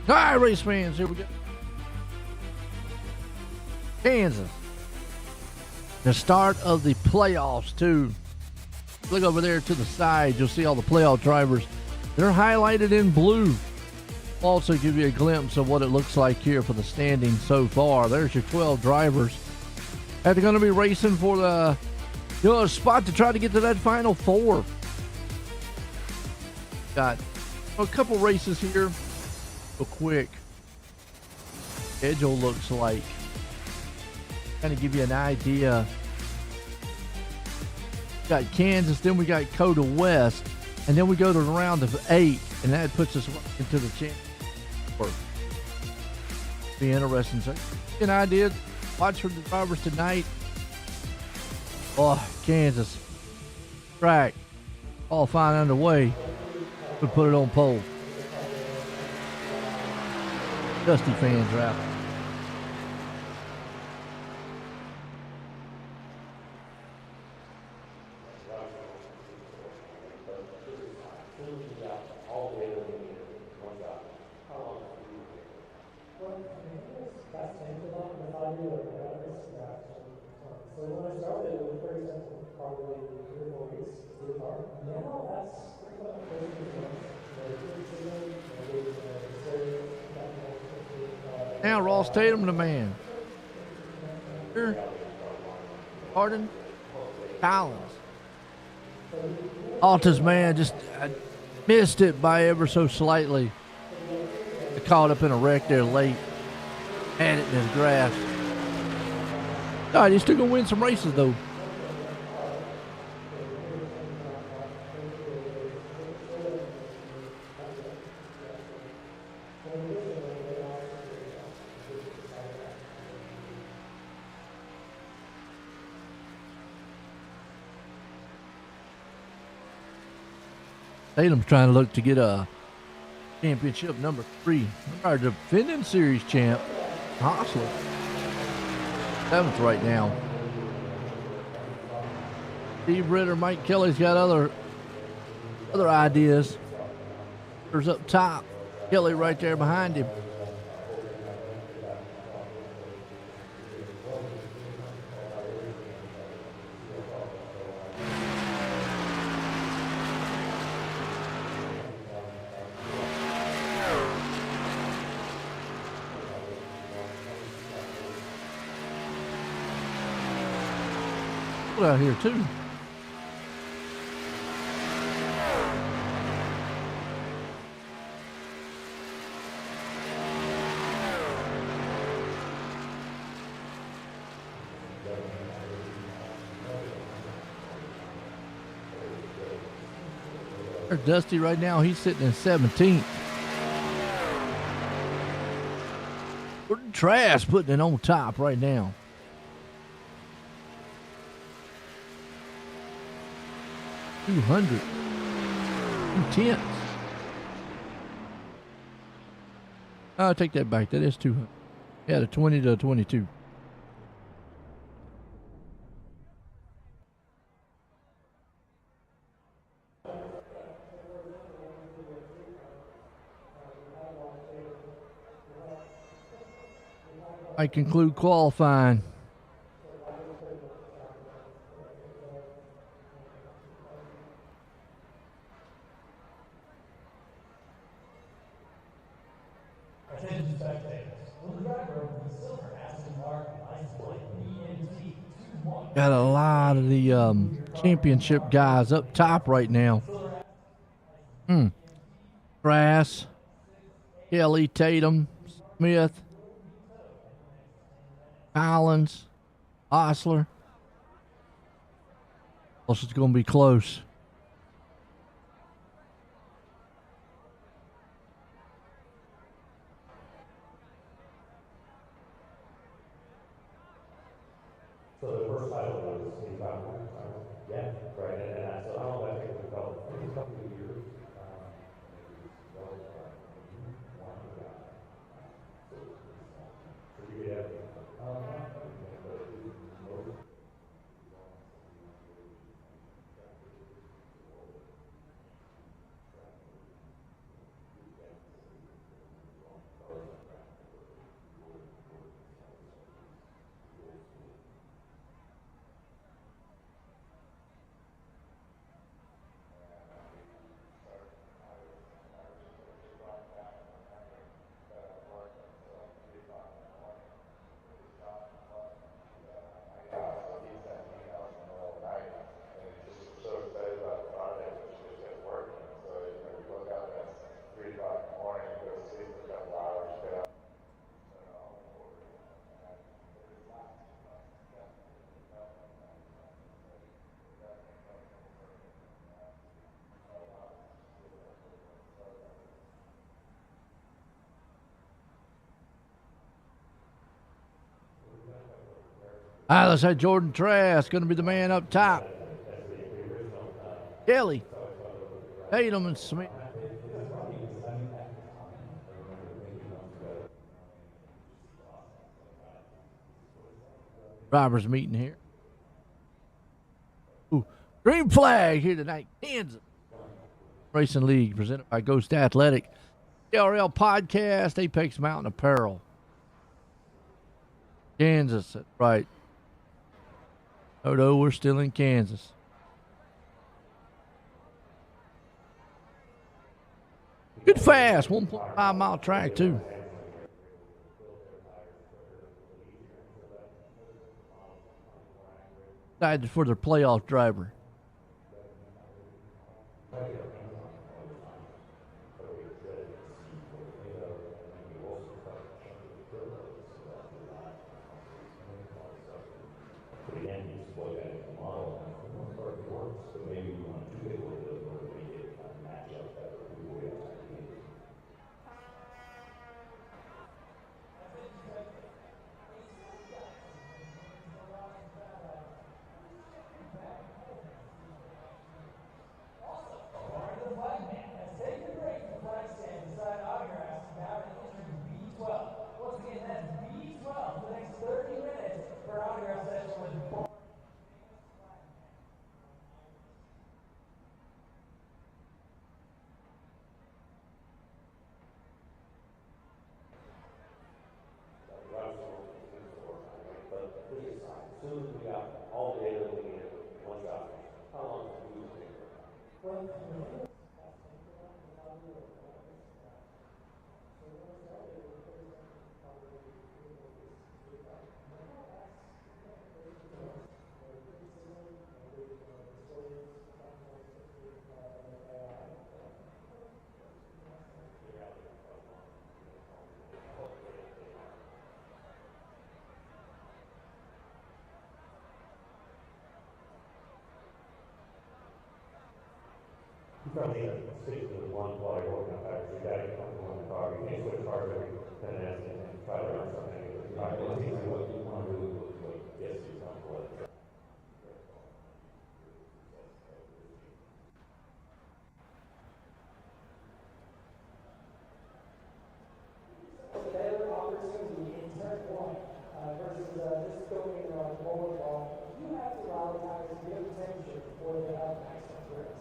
All right, race fans, here we go. Kansas. The start of the playoffs, too. Look over there to the side. You'll see all the playoff drivers. They're highlighted in blue. Also give you a glimpse of what it looks like here for the standings so far. There's your 12 drivers. And they're going to be racing for the a spot to try to get to that final four. Got a couple races here. Real quick. Schedule looks like. Kind of give you an idea. Got Kansas, then we got Coda West, and then we go to the round of 8, and that puts us into the championship. Be interesting. So, an idea. Watch for the drivers tonight. Oh, Kansas track all fine underway. We put it on pole. Dusty fans are out. Now Ross Tatum, the man. Here. Harden. Collins. Alta's man just missed it by ever so slightly. Caught up in a wreck there late. Had it in his grasp. All right, he's still going to win some races, though. Tatum's trying to look to get a championship number 3. Our defending series champ, Hostler. 7th right now. Steve Ritter, Mike Kelly's got other ideas. There's up top. Kelly right there behind him. Out here too. There's Dusty right now. He's sitting in 17th. Trash putting it on top right now. 200. 210. I'll take that back. That is 200. Yeah, the 20 to 22. I conclude qualifying. Got a lot of the championship guys up top right now. Grass, Kelly, Tatum, Smith, Collins, Osler. Also, it's going to be close. So the first title was 25 points. Yeah, right. And so I don't know if I think it's a couple of years. So you could have All right, let's say Jordan Trask going to be the man up top. Kelly, Tatum, and Smith. Drivers meeting here. Ooh, green flag here tonight. Kansas Racing League presented by Ghost Athletic. KRL Podcast, Apex Mountain Apparel. Kansas, that's right. We're still in Kansas. Good fast, 1.5 mile track too. Excited for their playoff driver. You probably need to stick to the one while you're working on that. You gotta get on one car. You can't switch cars every 10 minutes and try to run something. Right, well, it's easy. What you want to do is what gets you comfortable. Better opportunity in turn one versus just going forward ball. You have to allow the tires to get temperature before they have maximum grip.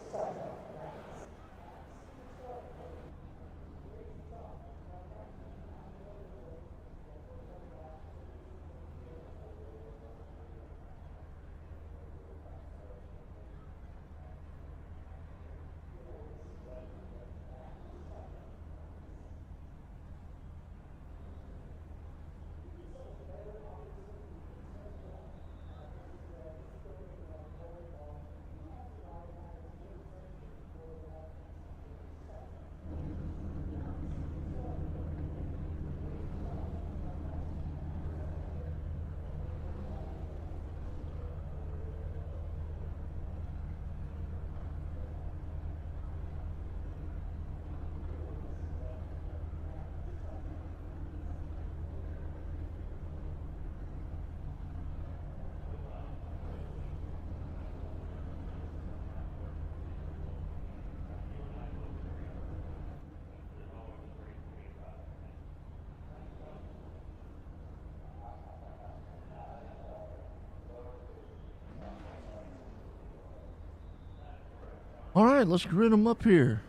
All right, let's grid them up here.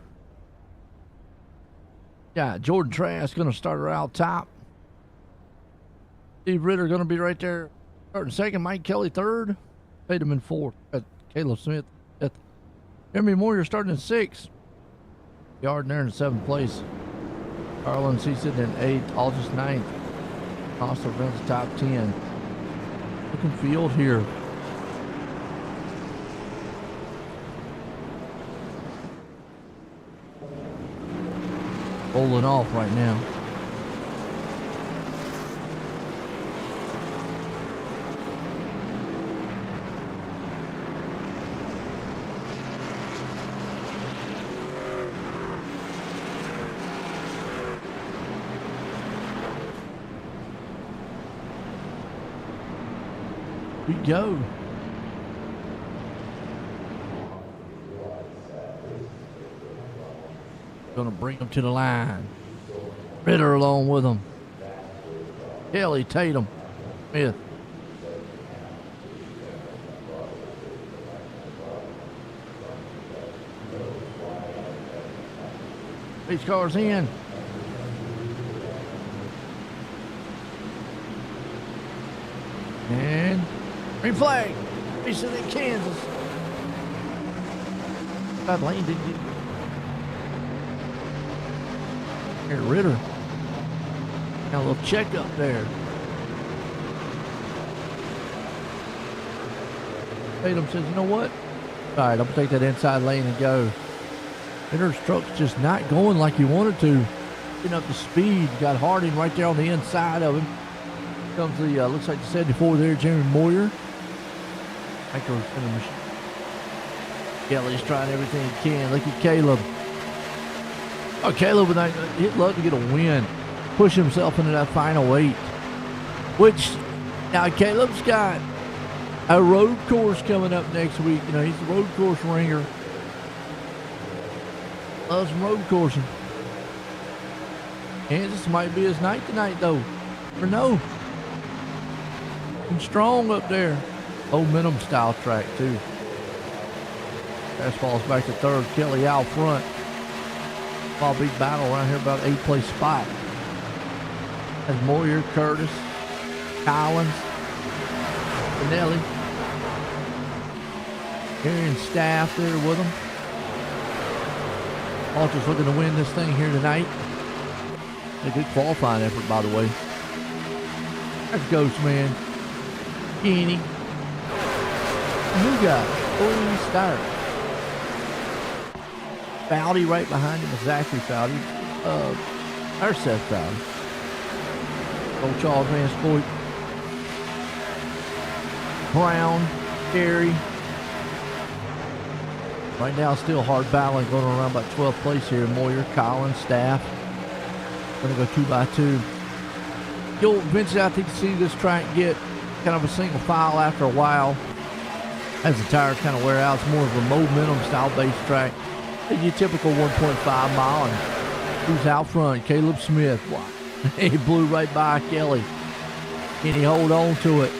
Yeah, Jordan Trask going to start her out top. Steve Ritter going to be right there starting second. Mike Kelly third. Tatum in fourth. Caleb Smith fifth. Jeremy Moyer starting in sixth. Gardner in seventh place. Garland C sitting in eighth. Aldridge ninth. Also runs the top 10. Looking field here. Rolling off right now. We go. Gonna bring them to the line. Ritter along with them. Kelly, Tatum, Smith. Race cars in. And green flag. Racing in Kansas. That lane didn't get. Here, Ritter. Got a little check up there. Tatum says, you know what? All right, I'm going to take that inside lane and go. Ritter's truck's just not going like he wanted to. Getting up to speed. Got Harding right there on the inside of him. Comes the, looks like the 74 there, Jeremy Moyer. Micro center machine. Kelly's trying everything he can. Look at Caleb. Oh, Caleb, he'd love to get a win. Push himself into that final 8. Which, now Caleb's got a road course coming up next week. You know, he's the road course ringer. Loves some road coursing. Kansas might be his night tonight, though. Or no. And strong up there. Low minimum style track, too. Fastball's back to third. Kelly out front. Ball big battle around here, about 8th place spot. As Moyer, Curtis, Collins, Benelli. Aaron Staff there with them. Walter's looking to win this thing here tonight. A good qualifying effort, by the way. There's Ghost Man. Kenny. New guy. Full start. Foudy right behind him is Zachary Foudy. Or Seth Foudy. Old Charles Van Spoit. Brown. Carey. Right now, still hard battling, going around about 12th place here. Moyer, Collins, Staff. Going to go 2 by 2. You'll eventually, I think, see this track get kind of a single file after a while. As the tires kind of wear out, it's more of a momentum style-based track. Your typical 1.5 mile. And who's out front? Caleb Smith. Wow. He blew right by Kelly. Can he hold on to it?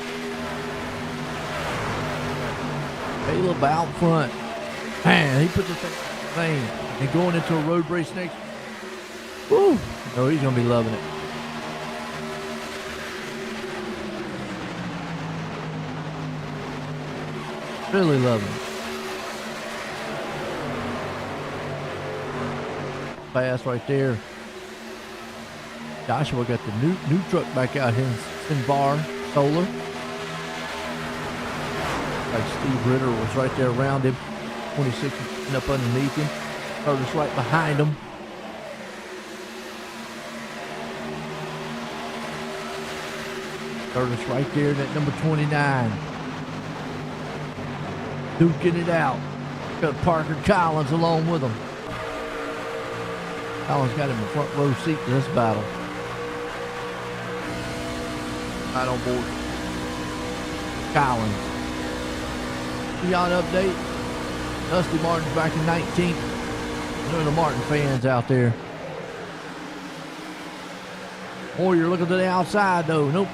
Caleb out front. Man, he put the thing and going into a road race next. Woo! Oh, he's going to be loving it. Really loving it. Pass right there. Joshua got the new truck back out here in Bar Solar. Like Steve Ritter was right there around him. 26 up underneath him. Curtis right behind him. Curtis right there in that number 29. Duking it out. Got Parker Collins along with him. Collins got him in the front row seat to this battle. Right on board. Collins. Beyond update. Dusty Martin's back in 19th. There are the Martin fans out there. Moyer looking to the outside, though. Nope.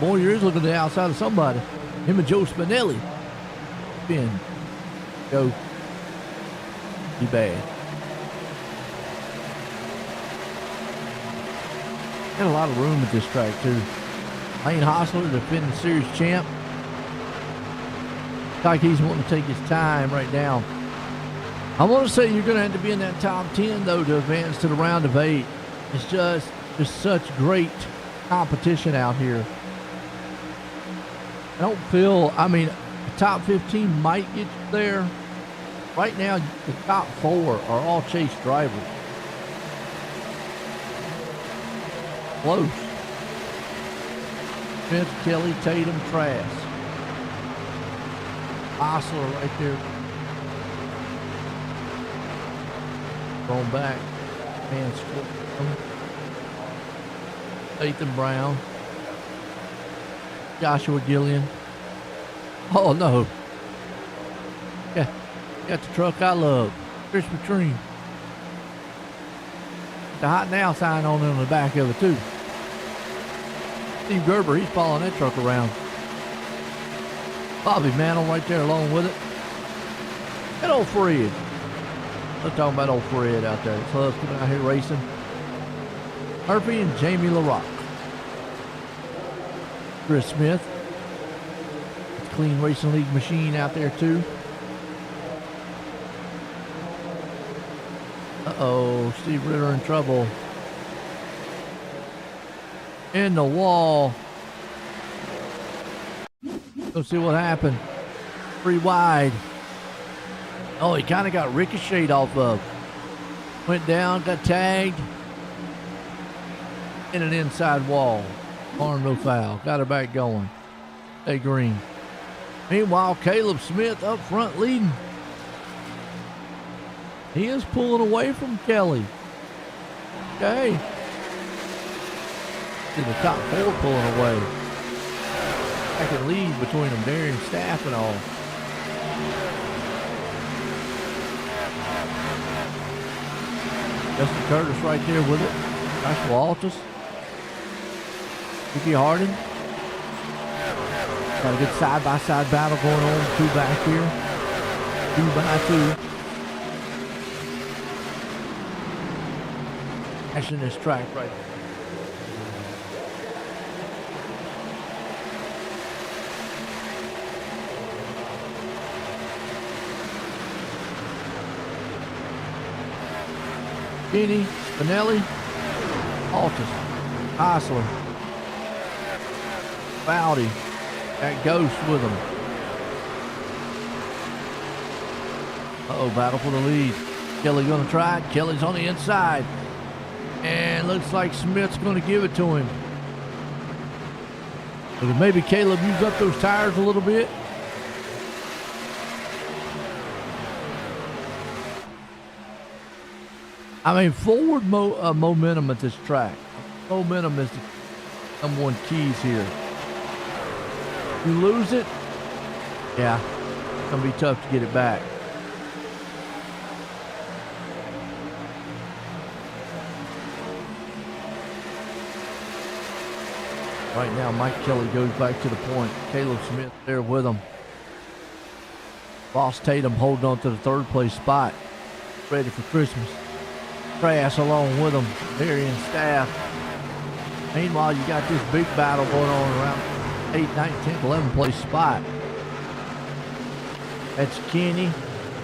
Moyer is looking to the outside of somebody. Him and Joe Spinelli. Spin. Go. Be bad. Got a lot of room at this track, too. Lane Hostler, defending series champ. Like he's wanting to take his time right now. I want to say you're going to have to be in that top 10, though, to advance to the round of 8. It's just such great competition out here. I don't feel, I mean, the top 15 might get you there. Right now, the top 4 are all Chase drivers. Close. Smith, Kelly, Tatum, Trask. Osler right there. Going back. Man, Nathan Brown. Joshua Gillian. Oh no. Yeah, got the truck I love. Krispy Kreme. The hot now sign on the back of it too. Steve Gerber, he's following that truck around. Bobby Mantle right there along with it. And old Fred. Let's talk about old Fred out there. His husband out here racing. Murphy and Jamie LaRock. Chris Smith. It's Clean Racing League machine out there too. Uh-oh, Steve Ritter in trouble. In the wall. Let's see what happened. Free wide. Oh, he kind of got ricocheted off of. Went down, got tagged. In an inside wall. Arm no foul. Got her back going. Stay green. Meanwhile, Caleb Smith up front leading. He is pulling away from Kelly. Okay. See the top four pulling away. I can lead between them, Darian Staff and all. Justin Curtis right there with it. Joshua Altus. Ricky Harding. Got a good side-by-side battle going on. Two back here. 2x2. Crashing this track right there. Keeney, Spinelli, Altus, Osler, Bowdy, that Ghost with him. Uh-oh, battle for the lead. Kelly gonna try it. Kelly's on the inside. And looks like Smith's gonna give it to him. So maybe Caleb used up those tires a little bit. I mean, forward momentum at this track. Momentum is the number one keys here. You lose it, yeah, it's gonna be tough to get it back. Right now, Mike Kelly goes back to the point. Caleb Smith there with him. Ross Tatum holding on to the third place spot. Ready for Christmas. Crash along with them, Darian Staff. Meanwhile, you got this big battle going on around 8th, 9th, 10th, 11th place spot. That's Kenny.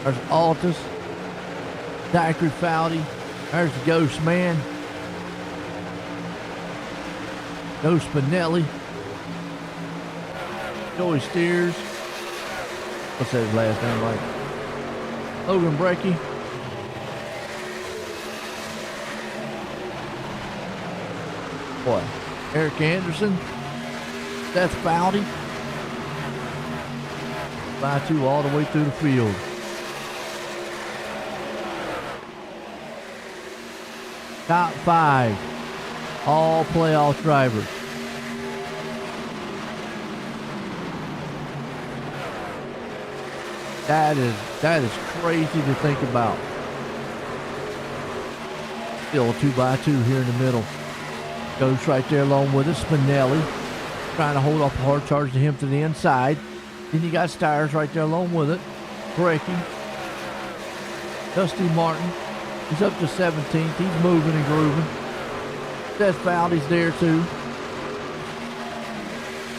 There's Altus. Zachary Foudy. There's the Ghost Man. Ghost Spinelli. Joey Steers. What's that his last name like? Logan Brecky. Boy, Eric Anderson, Seth Foudy, by two all the way through the field. Top five, all playoff drivers. That is crazy to think about. Still 2x2 here in the middle. Goes right there along with us. Spinelli trying to hold off a hard charge to him to the inside. Then you got Stires right there along with it. Brecky. Dusty Martin. He's up to 17th. He's moving and grooving. Seth Foudy's there too.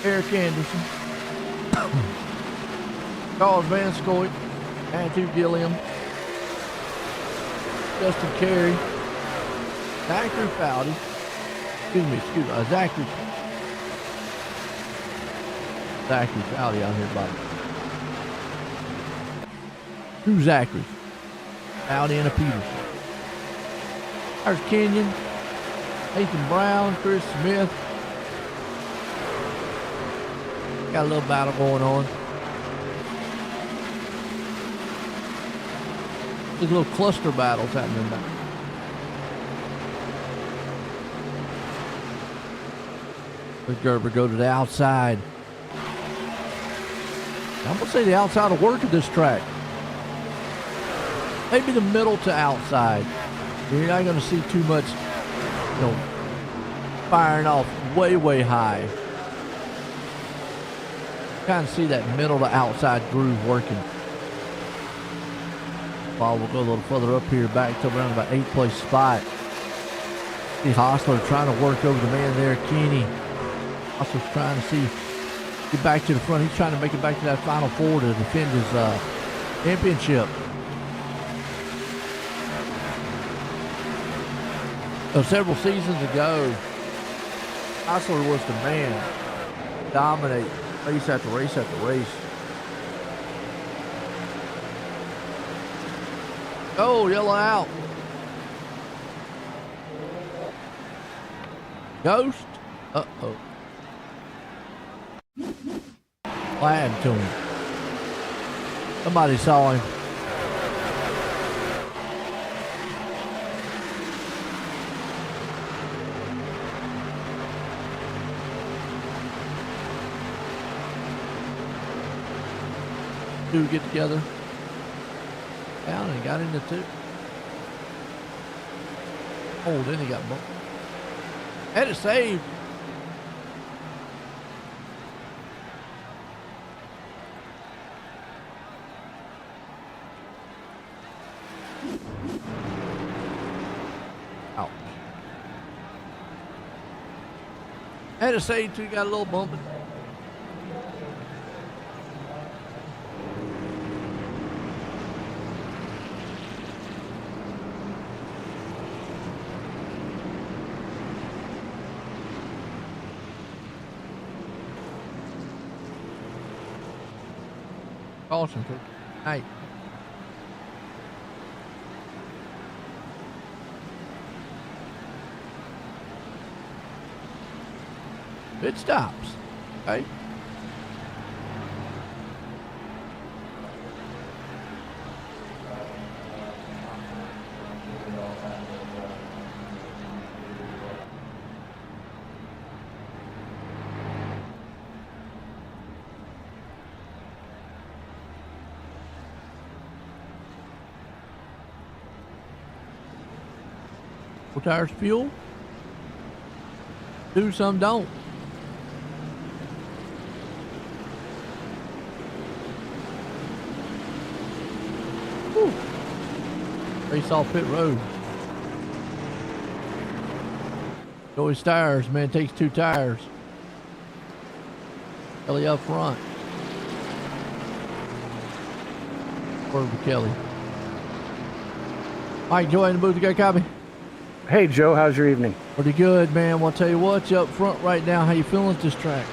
Eric Anderson. Charles Van Scoit. Matthew Gilliam. Justin Carey. Zachary Foudy. Excuse me, Zachary Foudy out here, buddy. Two Zacharys. Foudy and a Peterson. There's Kenyon, Nathan Brown, Chris Smith. Got a little battle going on. There's little cluster battles happening now. Let Gerber go to the outside. I'm gonna say the outside will work at this track. Maybe the middle to outside. You're not gonna see too much, firing off way high. Kind of see that middle to outside groove working. While we'll go a little further up here, back to around about 8th place spot. See Hostler trying to work over the man there, Keeney. Hostler's trying to get back to the front. He's trying to make it back to that Final Four to defend his championship. So several seasons ago, Hostler was the man. Dominate race after race after race. Oh, yellow out. Ghost. Uh-oh. Flag to him. Somebody saw him. Two get together. Down and got into two. Oh, then he got bumped. Had it saved. Ouch. Had it saved too, got a little bumping. Caution, coach. Hey. It stops. Okay. Tires fuel. Do some don't. Whew. Race off pit road. Joey's tires, man, takes 2 tires. Kelly up front. Over to Kelly. Mike, Joey in the booth, you got a copy? Hey, Joe, how's your evening? Pretty good, man. Well, I'll tell you what, you up front right now. How you feeling at this track?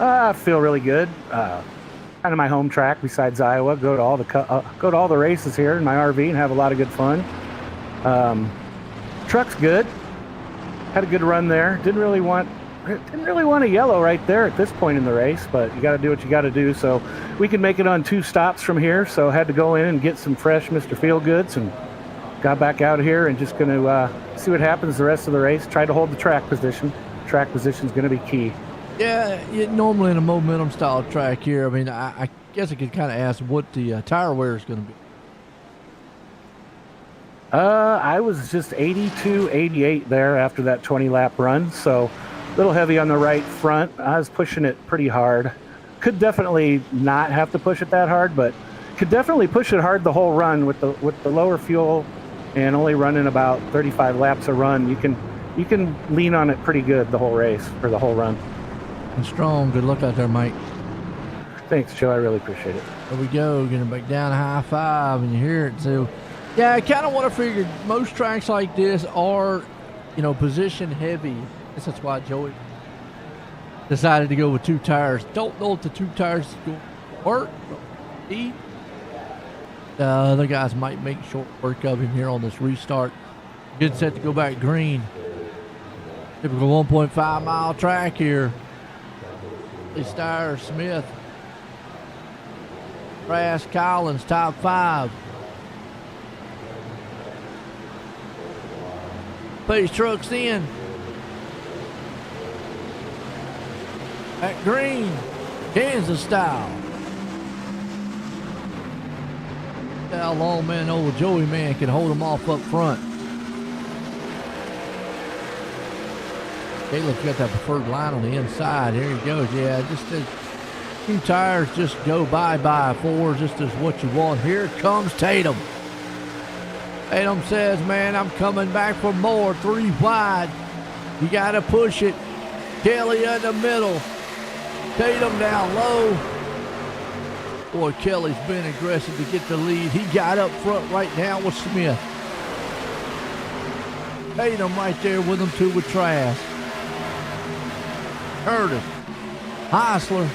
I feel really good. Kind of my home track besides Iowa. Go to all the races here in my RV and have a lot of good fun. Truck's good. Had a good run there. Didn't really want a yellow right there at this point in the race, but you got to do what you got to do. So we can make it on 2 stops from here. So had to go in and get some fresh Mr. Feelgoods and got back out here and just going to see what happens the rest of the race. Try to hold the track position. Track position is going to be key. Yeah, normally in a momentum style track here, I mean, I guess I could kind of ask what the tire wear is going to be. I was just 82, 88 there after that 20-lap run, so a little heavy on the right front. I was pushing it pretty hard. Could definitely not have to push it that hard, but could definitely push it hard the whole run with the lower fuel and only running about 35 laps a run. You can lean on it pretty good the whole race or the whole run. And strong. Good luck out there, Mike. Thanks, Joe. I really appreciate it. There we go. Getting back down a high five, and you hear it. So, yeah, I kind of want to figure most tracks like this are, position heavy. That's why Joey decided to go with 2 tires. Don't know if the 2 tires is going to work. The other guys might make short work of him here on this restart. Good set to go back green. Typical 1.5 mile track here. Steyer, Smith, Brass, Collins, top 5. Pace trucks in. At green. Kansas style. How long, man, old Joey, man, can hold them off up front. Caleb's got that preferred line on the inside. Here he goes. Yeah, just a few tires just go bye-bye. Four just is what you want. Here comes Tatum. Tatum says, man, I'm coming back for more. 3 wide. You got to push it. Kelly in the middle. Tatum down low. Boy, Kelly's been aggressive to get the lead. He got up front right now with Smith. Tatum right there with him too with Trask. Curtis. Heisler.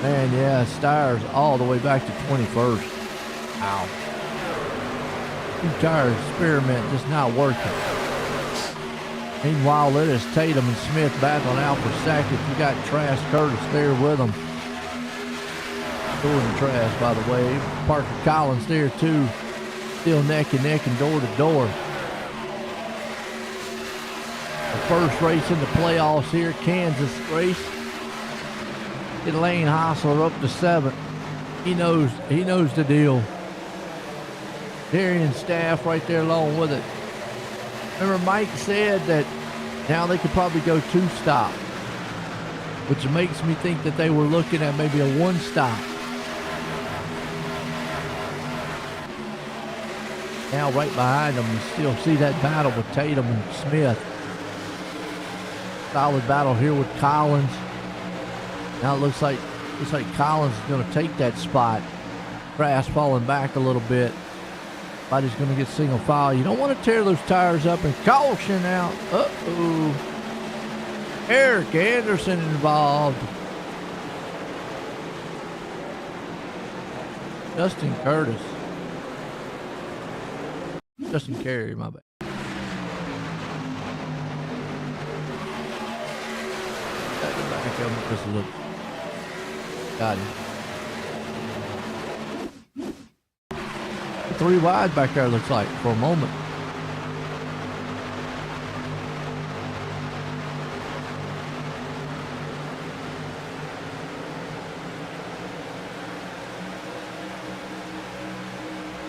Man, yeah, Steyer's all the way back to 21st. Wow. 2-tire experiment just not working. Meanwhile, it is Tatum and Smith battling out for second. You got Trask Curtis there with them. Jordan Trask, by the way. Parker Collins there too. Still neck and neck and door to door. The first race in the playoffs here, Kansas race. Get Lane Heisler up to 7th. He knows the deal. Darian Staff right there along with it. Remember, Mike said that now they could probably go 2-stop, which makes me think that they were looking at maybe a 1-stop. Now right behind them, you still see that battle with Tatum and Smith. Solid battle here with Collins. Now it looks like Collins is going to take that spot. Trask falling back a little bit. Body's going to get single file. You don't want to tear those tires up, and caution out. Uh-oh. Eric Anderson involved. Justin Curtis. Justin Carey, my bad. Back up just a little. Got him. 3 wide back there, looks like, for a moment.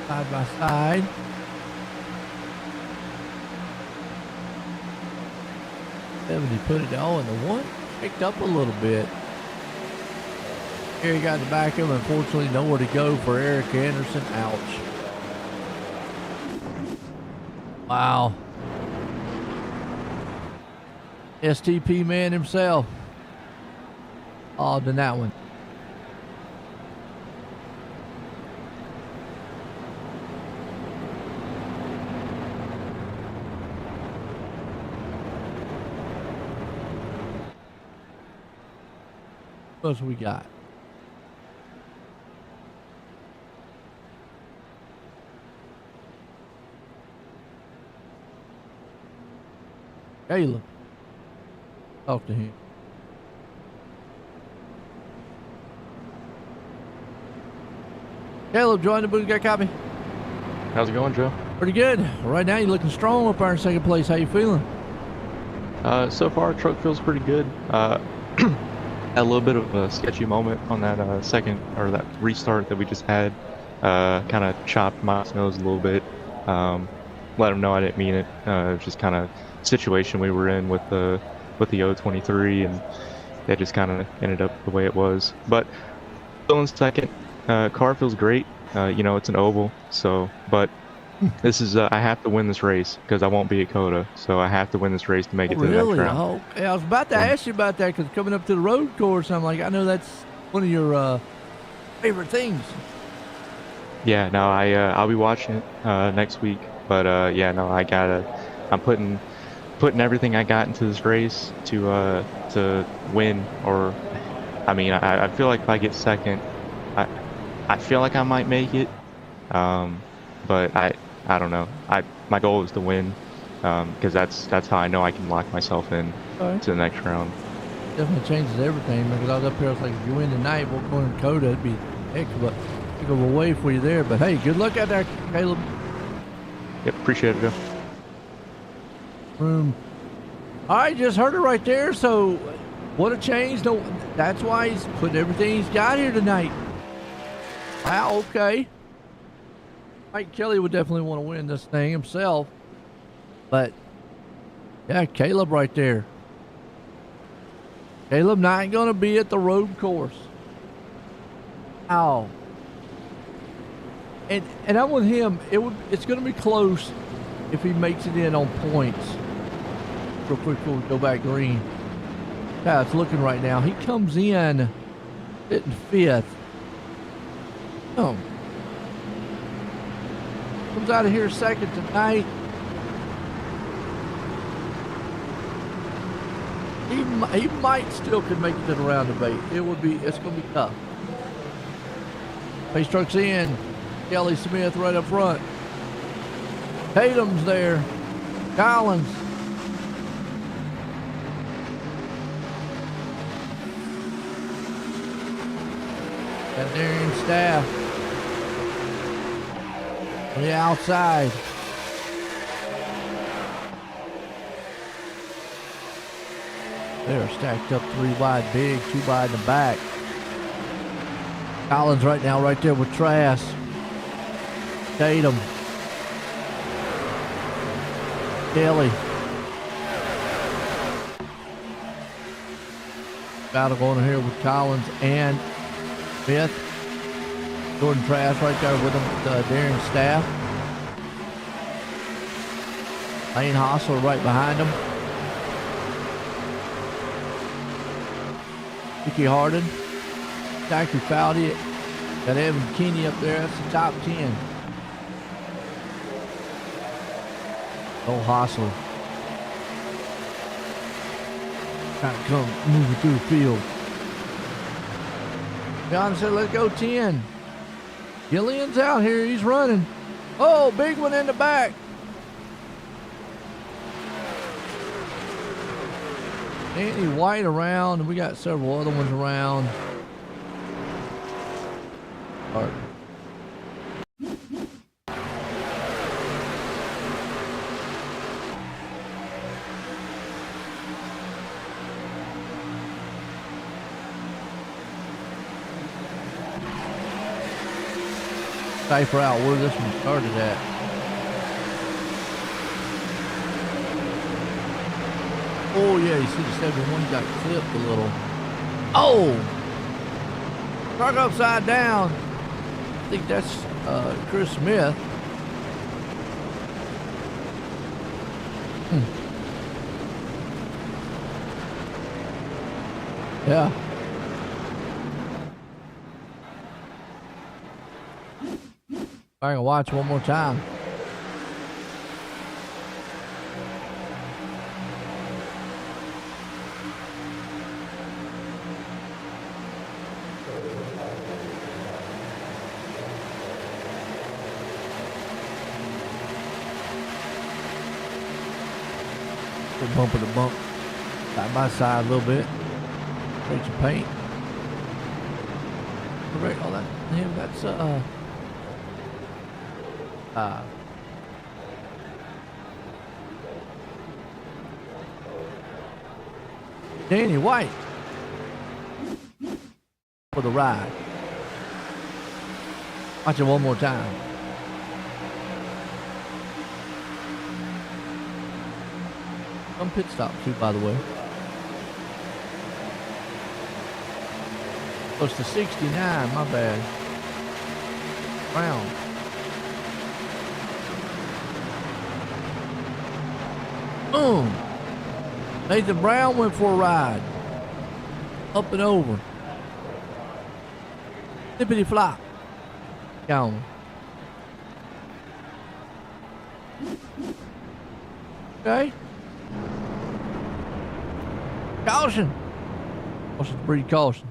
Side by side. He put it on, and the one picked up a little bit. Here he got the back of him. Unfortunately, nowhere to go for Eric Anderson. Ouch. Wow. STP man himself. Odd in that one. What else we got? Caleb. Talk to him. Caleb, join the booth. Got a copy? How's it going, Joe? Pretty good. Right now, you're looking strong up there in second place. How you feeling? So far, truck feels pretty good. Had a little bit of a sketchy moment on that second, or that restart that we just had. Kind of chopped my nose a little bit. Let him know I didn't mean it. It was just kind of situation we were in with the 023, and that just kind of ended up the way it was. But still in second. Car feels great. You know, it's an oval, so but this is I have to win this race because I won't be at Coda, so I have to win this race to make it to the next round. Oh, yeah, I was about to ask you about that because coming up to the road course, I'm like, I know that's one of your favorite things. Yeah, no, I'll be watching it next week, but yeah, no, I'm putting everything I got into this race to win. Or I mean, I feel like if I get second, I feel like I might make it, but I don't know. My goal is to win, because that's how I know I can lock myself in to the next round. Definitely changes everything, because I was up here, I was like, if you win tonight, we're going to Coda. It'd be heck of a big of a way for you there, but hey, good luck out there, Caleb. Yep, appreciate it, Joe. Room. All right, just heard it right there. So, what a change. No, that's why he's put everything he's got here tonight. Wow, okay. Mike Kelly would definitely want to win this thing himself. But, yeah, Caleb right there. Caleb not going to be at the road course. Ow. And I'm with him. It's going to be close if he makes it in on points. Real quick before we go back green. Yeah, it's looking right now. He comes in sitting fifth. Oh. Comes out of here second tonight. He might still could make it to the round debate. It's going to be tough. Pace truck's in. Kelly Smith right up front. Tatum's there. Collins. Got Darian Staff on the outside. They're stacked up 3 wide big, 2 wide in the back. Collins right now right there with Trask. Tatum. Kelly. Battle going here with Collins and Smith. Jordan Trask right there with him, Darren Staff. Lane Hossler right behind him. Mickey Harden. Zachary Foudy. Got Evan Keeney up there. That's the top 10. Old Hossler. Trying to come moving through the field. John said, let's go 10. Gillian's out here. He's running. Oh, big one in the back. Anthony White around, and we got several other ones around. All right. Cipher out where this one started at. Oh yeah, you see the 71 got clipped a little. Oh! Truck upside down. I think that's Chris Smith. Yeah. I can watch one more time. Bumper to bump, side by side a little bit. Straight to paint. Correct. All that. Yeah, that's Danny White for the ride. Watch it one more time. Some pit stop too, by the way. Close to 69, my bad. Brown. Boom. Nathan Brown went for a ride. Up and over. Tippity flop. Gone. Okay. Caution. What's the breed cautions?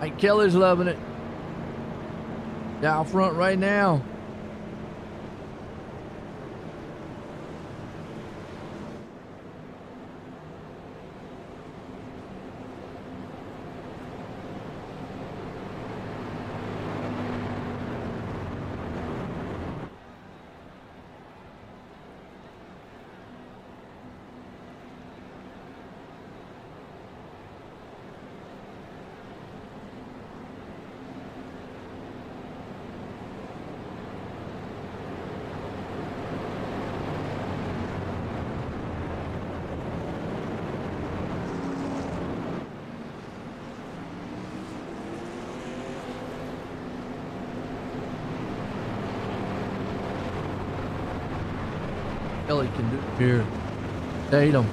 Mike Kelly's loving it. Down front right now. Kelly can do here. Tatum.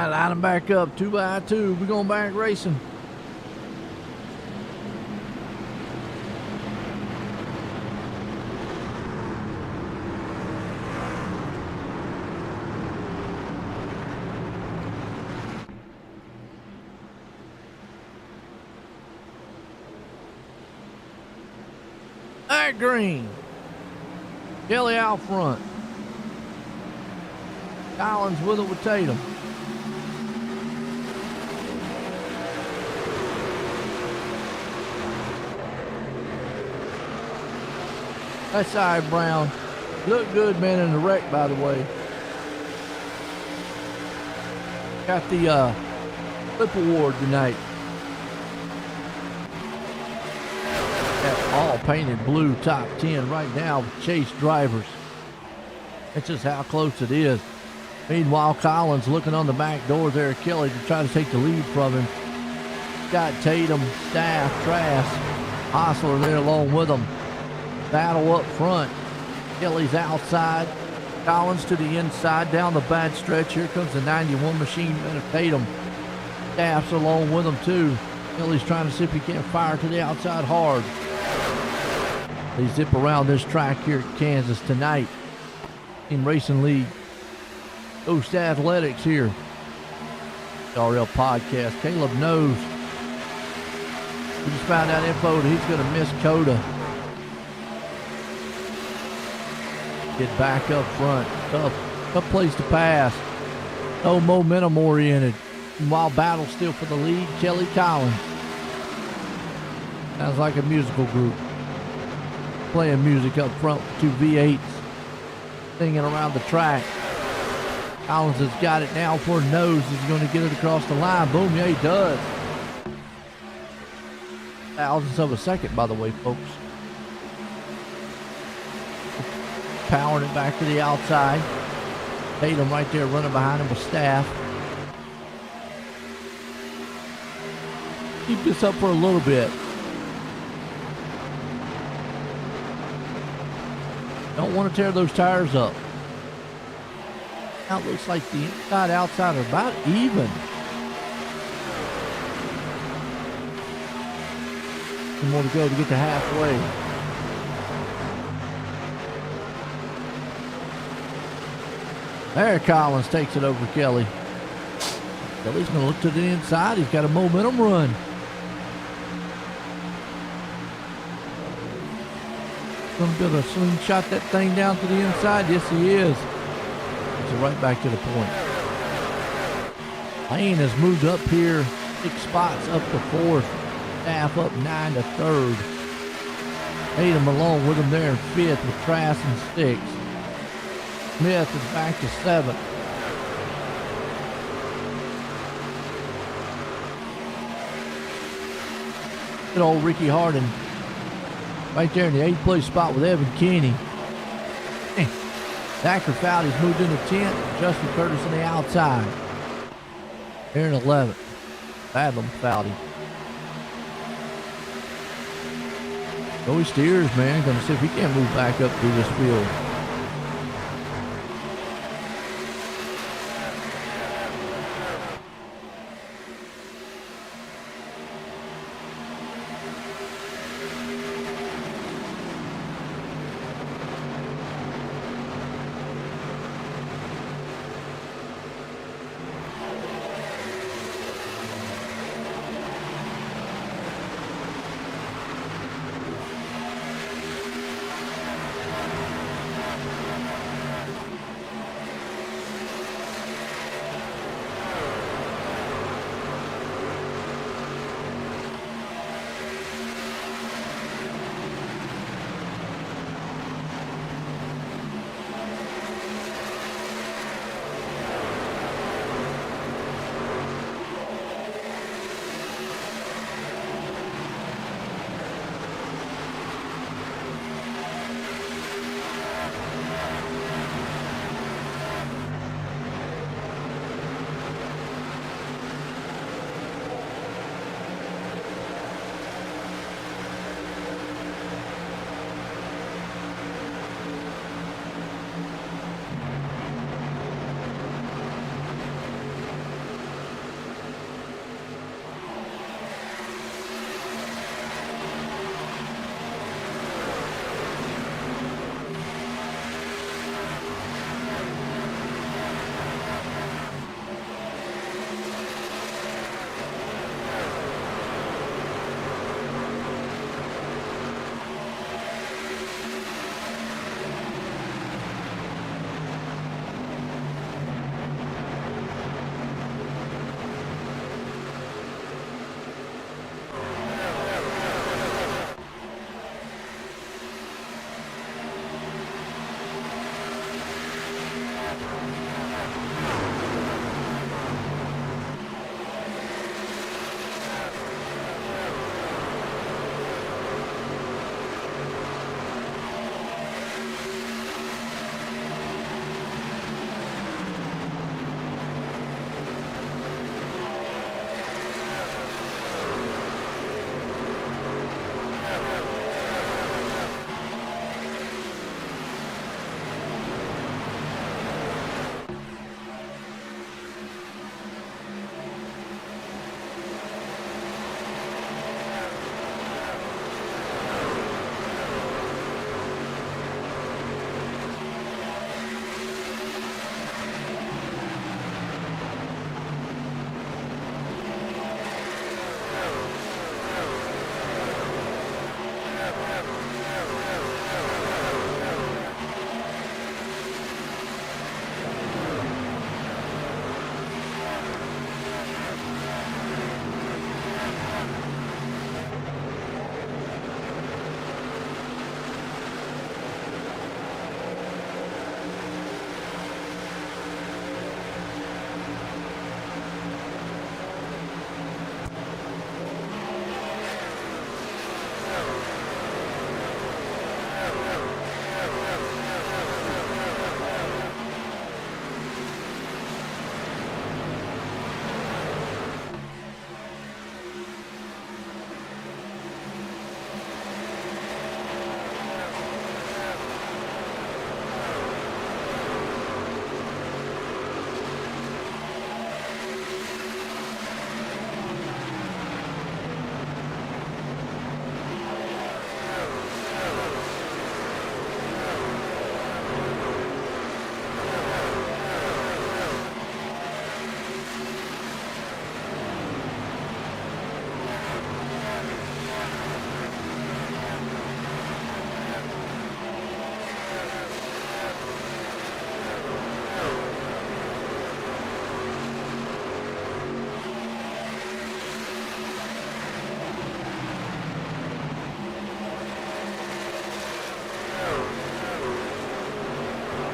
I line them back up 2 by 2. We're going back racing. That green. Kelly out front. Collins with it with Tatum. That's side Brown. Look good, man, in the wreck, by the way. Got the Flip Award tonight. Got all painted blue top 10 right now with Chase drivers. That's just how close it is. Meanwhile, Collins looking on the back door there at Kelly to try to take the lead from him. Got Tatum, Staff, Trask, Hostler there along with them. Battle up front. Kelly's outside. Collins to the inside down the bad stretch. Here comes the 91 machine man of Tatum. Staff's along with him too. Kelly's trying to see if he can't fire to the outside hard. They zip around this track here at Kansas tonight in Racing League. Coast Athletics here. RL podcast. Caleb knows. We just found out info that he's going to miss Coda. Get back up front. Tough place to pass. No momentum oriented. While battle still for the lead, Kelly Collins. Sounds like a musical group. Playing music up front with 2 V8s. Singing around the track. Collins has got it now for nose. He's going to get it across the line. Boom, yeah, he does. Thousandths of a second, by the way, folks. Powering it back to the outside. Tatum right there running behind him with Staff. Keep this up for a little bit. Don't want to tear those tires up. Now it looks like the inside outside are about even. One more to go to get to halfway. There, Collins takes it over Kelly. Kelly's going to look to the inside. He's got a momentum run. Going to be able to slingshot that thing down to the inside. Yes, he is. It's right back to the point. Lane has moved up here 6 spots up to 4th. Staff up 9 to 3rd. Tatum along with him there in 5th with Trask and Sticks. Smith is back to 7th. Good old Ricky Hardin right there in the 8th place spot with Evan Kinney. Zachary Fowdy's moved into 10th. Justin Curtis on the outside. Here in 11th. Badlam Fowdy. Joey Steers, man, gonna see if he can't move back up through this field.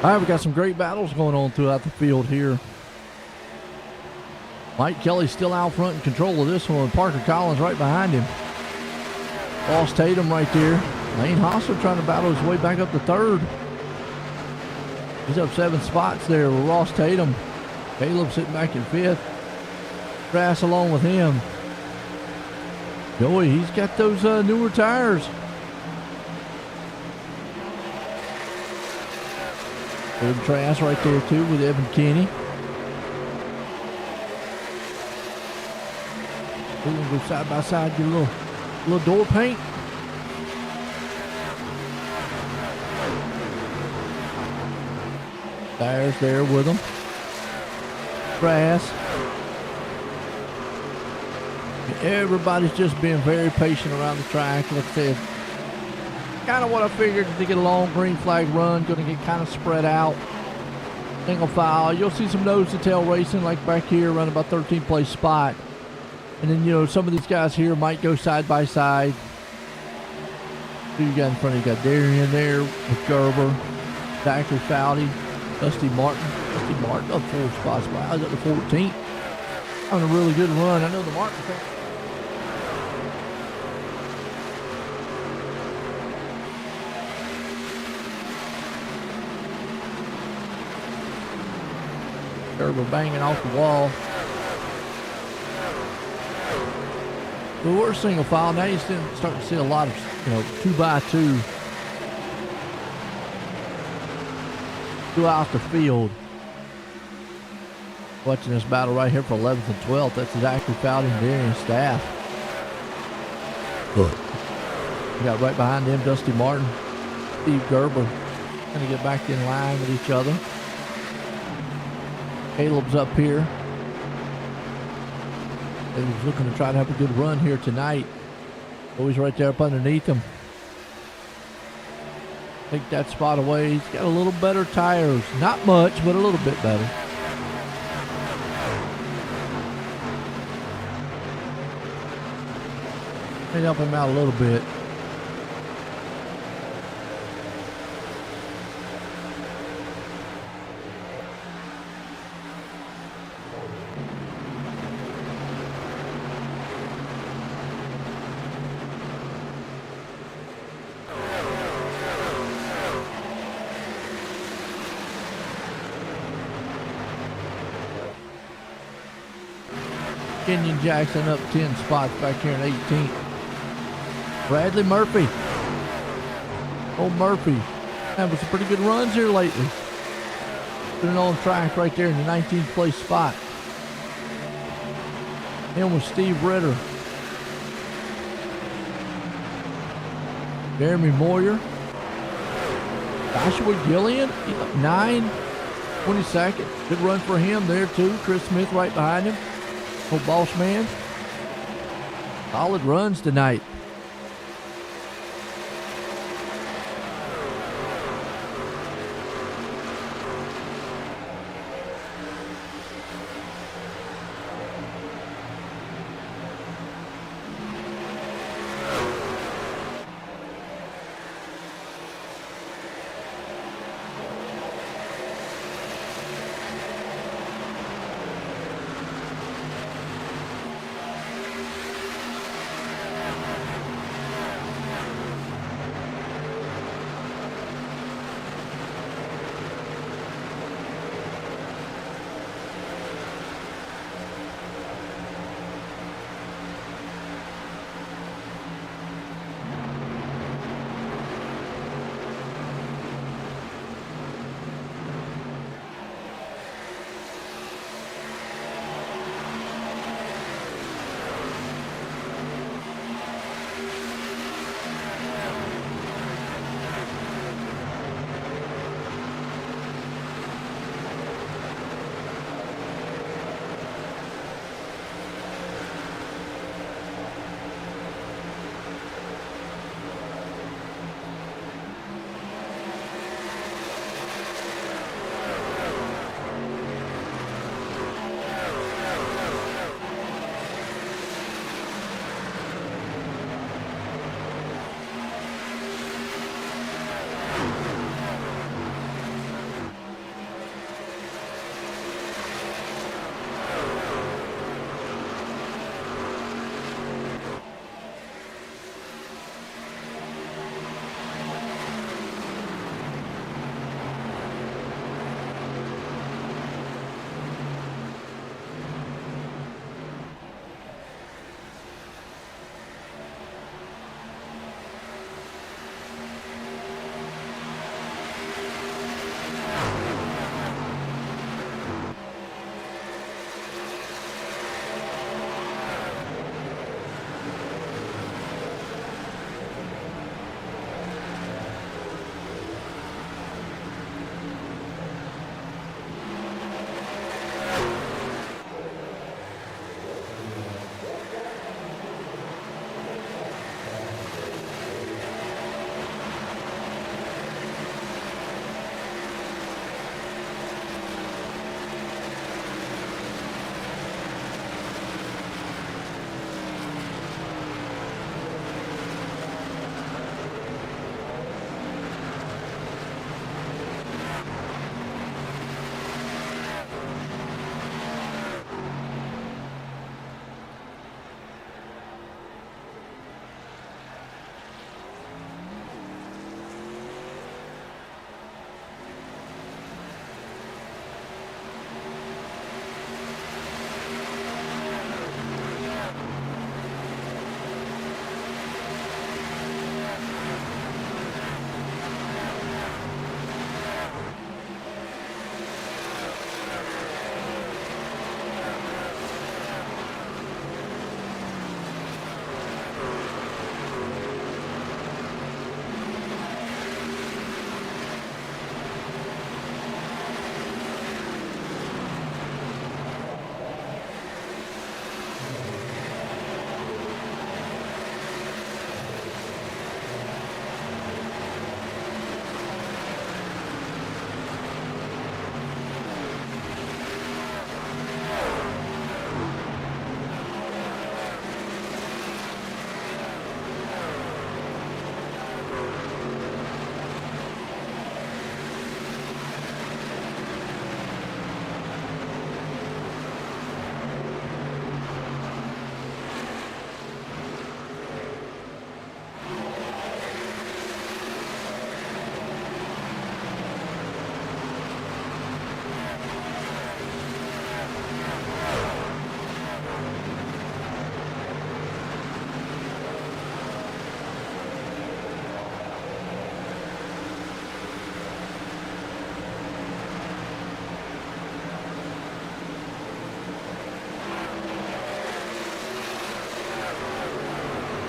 All right, we got some great battles going on throughout the field here. Mike Kelly's still out front in control of this one. Parker Collins right behind him. Ross Tatum right there. Lane Hosser trying to battle his way back up to third. He's up 7 spots there with Ross Tatum. Caleb sitting back in 5th. Grass along with him. Joey, he's got those newer tires. Good Trask right there too with Evan Kinney. We're going to go side by side, get a little door paint. Tires there with them. Grass. Everybody's just being very patient around the track. Like I said, kind of what I figured to get a long green flag run. Going to get kind of spread out. Single file. You'll see some nose to tail racing like back here around about 13th place spot. And then, you know, some of these guys here might go side by side. Who you got in front of you? You got Darian there with Gerber. Zachary Foudy. Dusty Martin. Dusty Martin up 4 spots. Wow, he's up to 14th. Having a really good run. I know the Martin fan. Gerber banging off the wall. But we're single file. Now you're starting to see a lot of, you know, 2x2 throughout the field. Watching this battle right here for 11th and 12th. That's Zachary Foudy and Darian Staff. We got right behind them Dusty Martin, Steve Gerber. Going to get back in line with each other. Caleb's up here. He's looking to try to have a good run here tonight. Always right there up underneath him. Take that spot away. He's got a little better tires. Not much, but a little bit better. May help him out a little bit. Kenyon Jackson up 10 spots back here in 18th. Bradley Murphy. Old Murphy. Having some pretty good runs here lately. Putting on track right there in the 19th place spot. Him with Steve Ritter. Jeremy Moyer. Joshua Gillian. He's up 9. 22nd. Good run for him there too. Chris Smith right behind him. Old boss man. Solid runs tonight.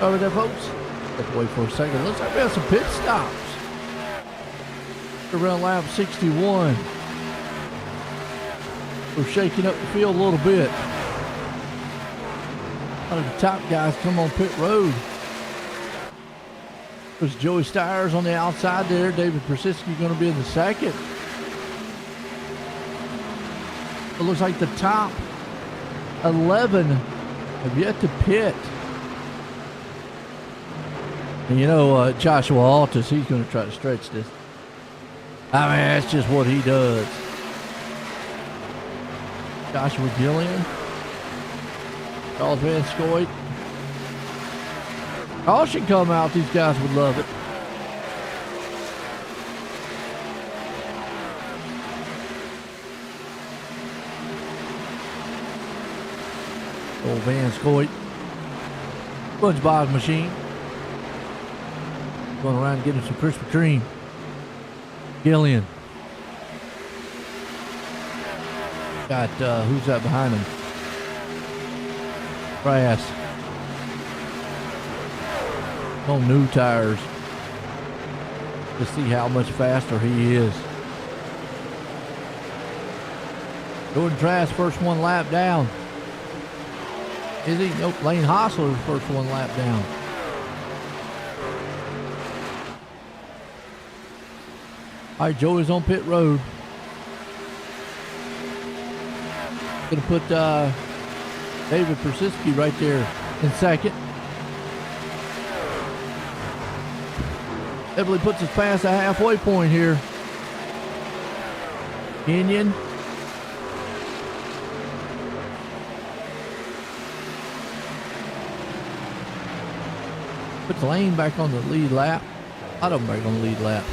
Over there, folks. Step away for a second. Looks like we have some pit stops. Around lap 61. We're shaking up the field a little bit. A lot of the top guys come on pit road. There's Joey Stiers on the outside there. David Persisky going to be in the second. It looks like the top 11 have yet to pit. And you know, Joshua Altus, he's going to try to stretch this. I mean, that's just what he does. Joshua Gillian. Charles Van Scoit. Caution come out. These guys would love it. Old Van Scoit. SpongeBob machine. Going around getting some Krispy Kreme. Gillian. Got, who's that behind him? Brass. On new tires. To see how much faster he is. Jordan Trask, first one lap down. Is he? Nope, Lane Hostler's first one lap down. All right, Joey's on pit road. Gonna put David Persisky right there in second. Everly puts us past the halfway point here. Kenyon. Puts Lane back on the lead lap. I don't back on the lead lap.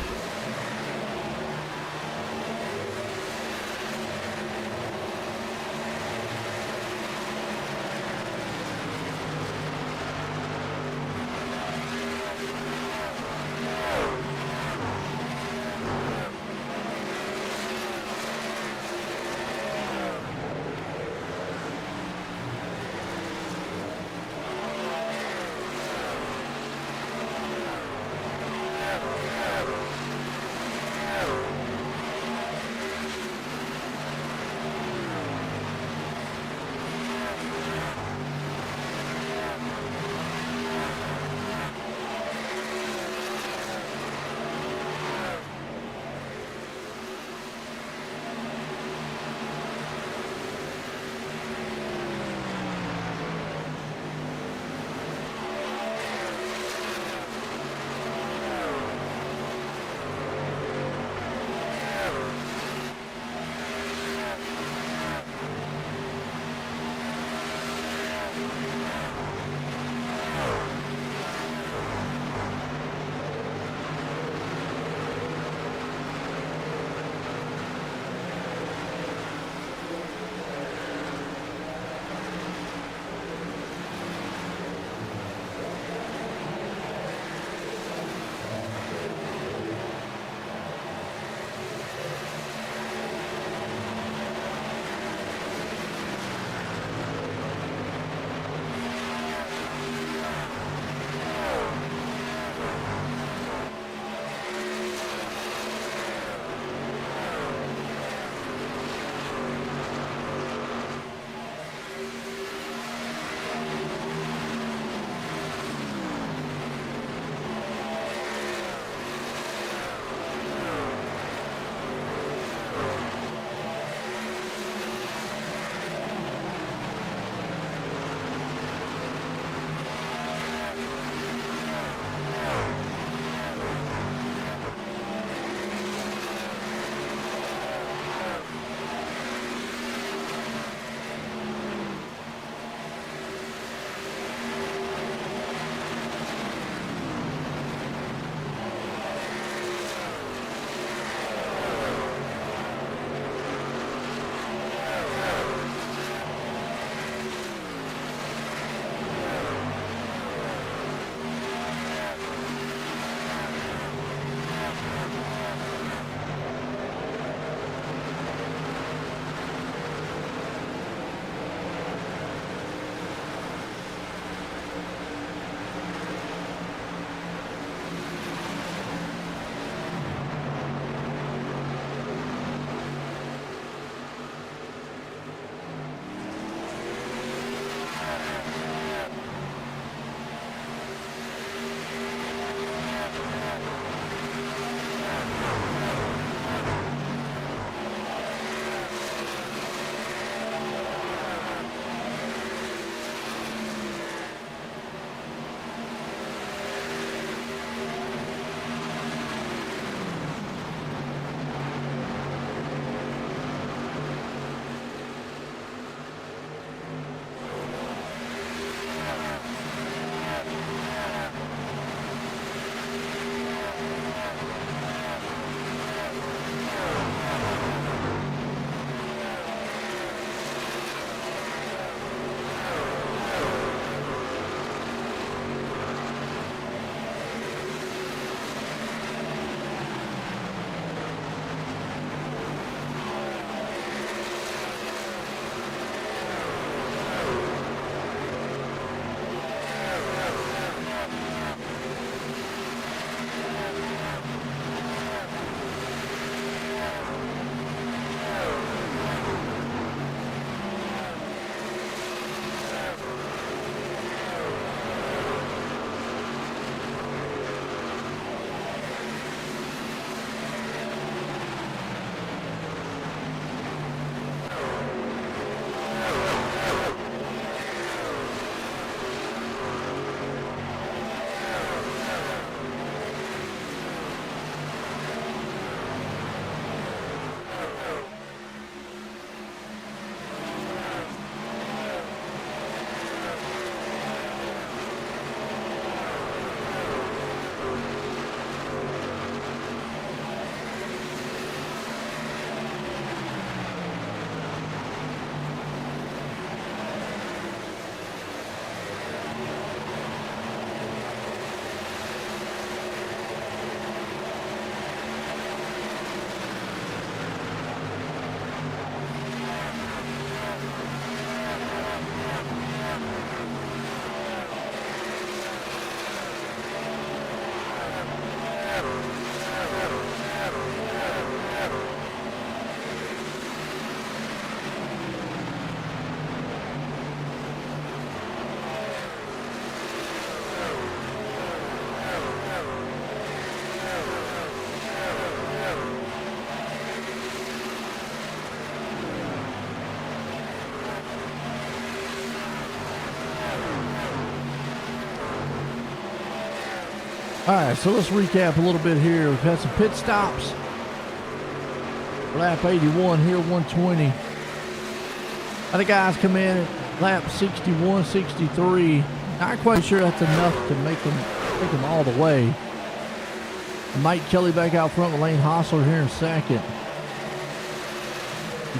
All right, so let's recap a little bit here. We've had some pit stops. Lap 81 here, 120. Other guys come in at lap 61, 63. Not quite sure that's enough to make them take them all the way. Mike Kelly back out front with Lane Hostler here in second.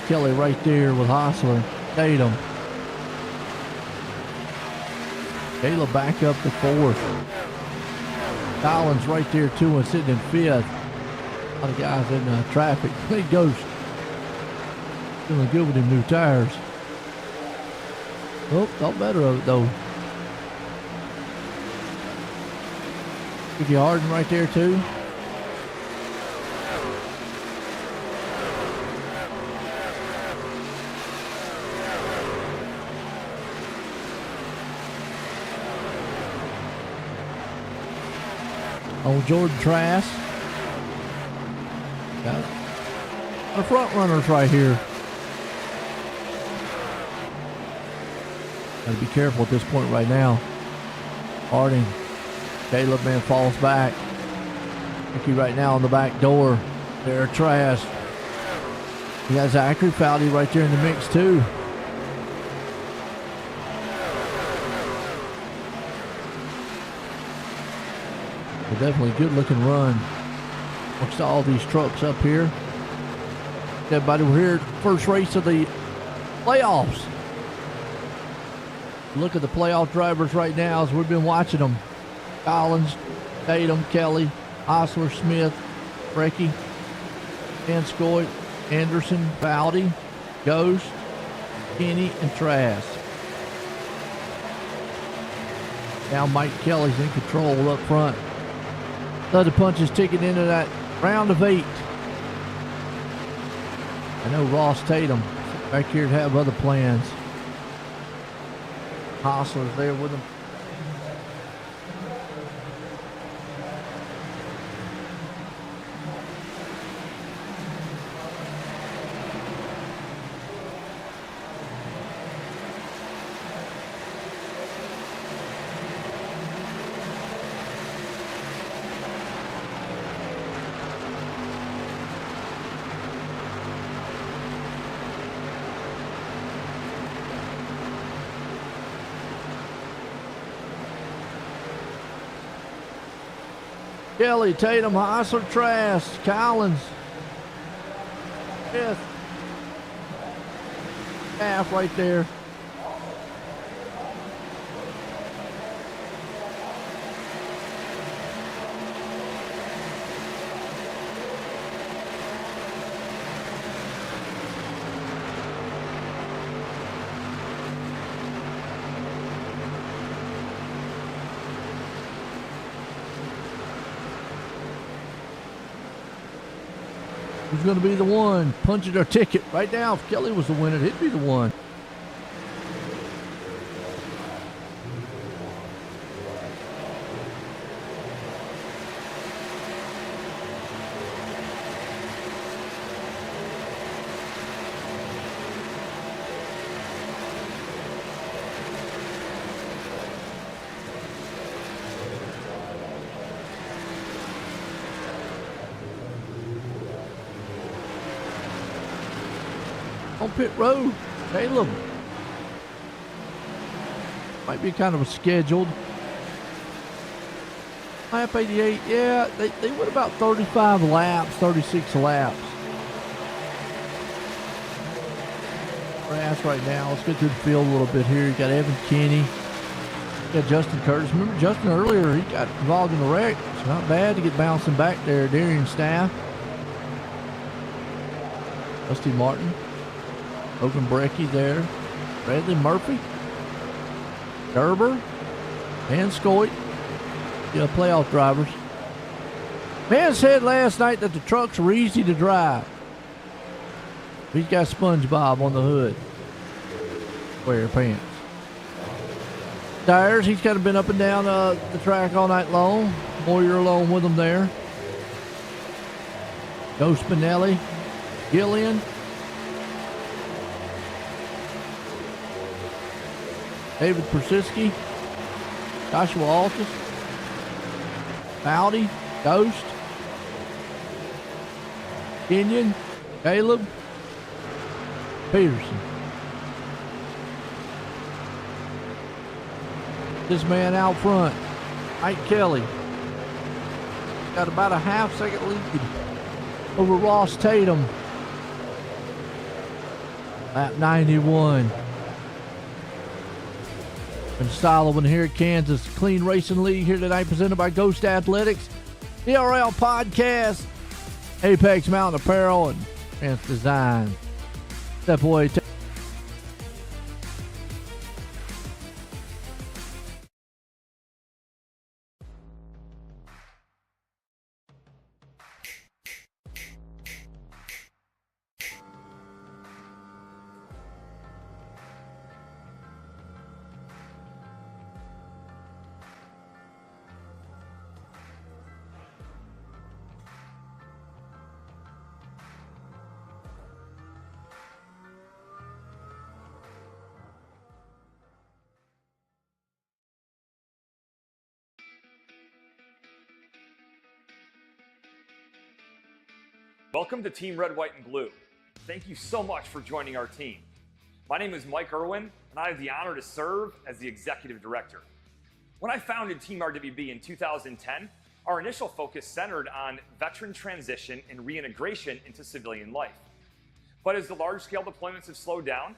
Kelly right there with Hostler. Tatum. Caleb back up to fourth. Collins right there too and sitting in fifth. A lot of guys in traffic. Hey, Ghost. Feeling good with them new tires. Oh, thought better of it though. Ricky Harden right there too. Old Jordan Trask. Got it. The front runners right here. Got to be careful at this point right now. Harding. Caleb man falls back. Ricky right now on the back door. There, Trask. He has Zachary Fowley right there in the mix too. A definitely good looking run amongst all these trucks up here. Everybody, we're here, first race of the playoffs. Look at the playoff drivers right now as we've been watching them. Collins, Tatum, Kelly, Osler, Smith, Brecky, Anscoy, Anderson, Fowdy, Ghost, Kenny, and Trask. Now Mike Kelly's in control up front. Other punches ticket into that round of 8. I know Ross Tatum back here to have other plans. Hostler's there with him. Kelly, Tatum, Hostler, Trask, Collins, Smith, half right there. Who's going to be the one punching our ticket right now? If Kelly was the winner, he'd be the one. On pit road, Caleb. Might be kind of a scheduled. Lap 88, yeah, they went about 35 laps, 36 laps. Grass right now. Let's get through the field a little bit here. You got Evan Kinney. You got Justin Curtis. Remember Justin earlier, he got involved in the wreck. It's not bad to get bouncing back there. Darian Staff. Rusty Martin. Logan Brecky there. Bradley Murphy. Gerber. And Scoit. Yeah, playoff drivers. Man said last night that the trucks were easy to drive. He's got SpongeBob on the hood. Wear pants. Tires, he's kind of been up and down the track all night long. Moyer along with him there. Joe Spinelli. Gillian. David Persiski, Joshua Altus, Howdy, Ghost, Kenyon, Caleb, Peterson. This man out front, Mike Kelly, got about a half-second lead over Ross Tatum. Lap 91. And Solomon here at Kansas. Clean Racing League here tonight, presented by Ghost Athletics, DRL Podcast, Apex Mountain Apparel, and Advanced Design. Step away. Welcome to Team Red, White, and Blue. Thank you so much for joining our team. My name is Mike Irwin, and I have the honor to serve as the Executive Director. When I founded Team RWB in 2010, our initial focus centered on veteran transition and reintegration into civilian life. But as the large-scale deployments have slowed down,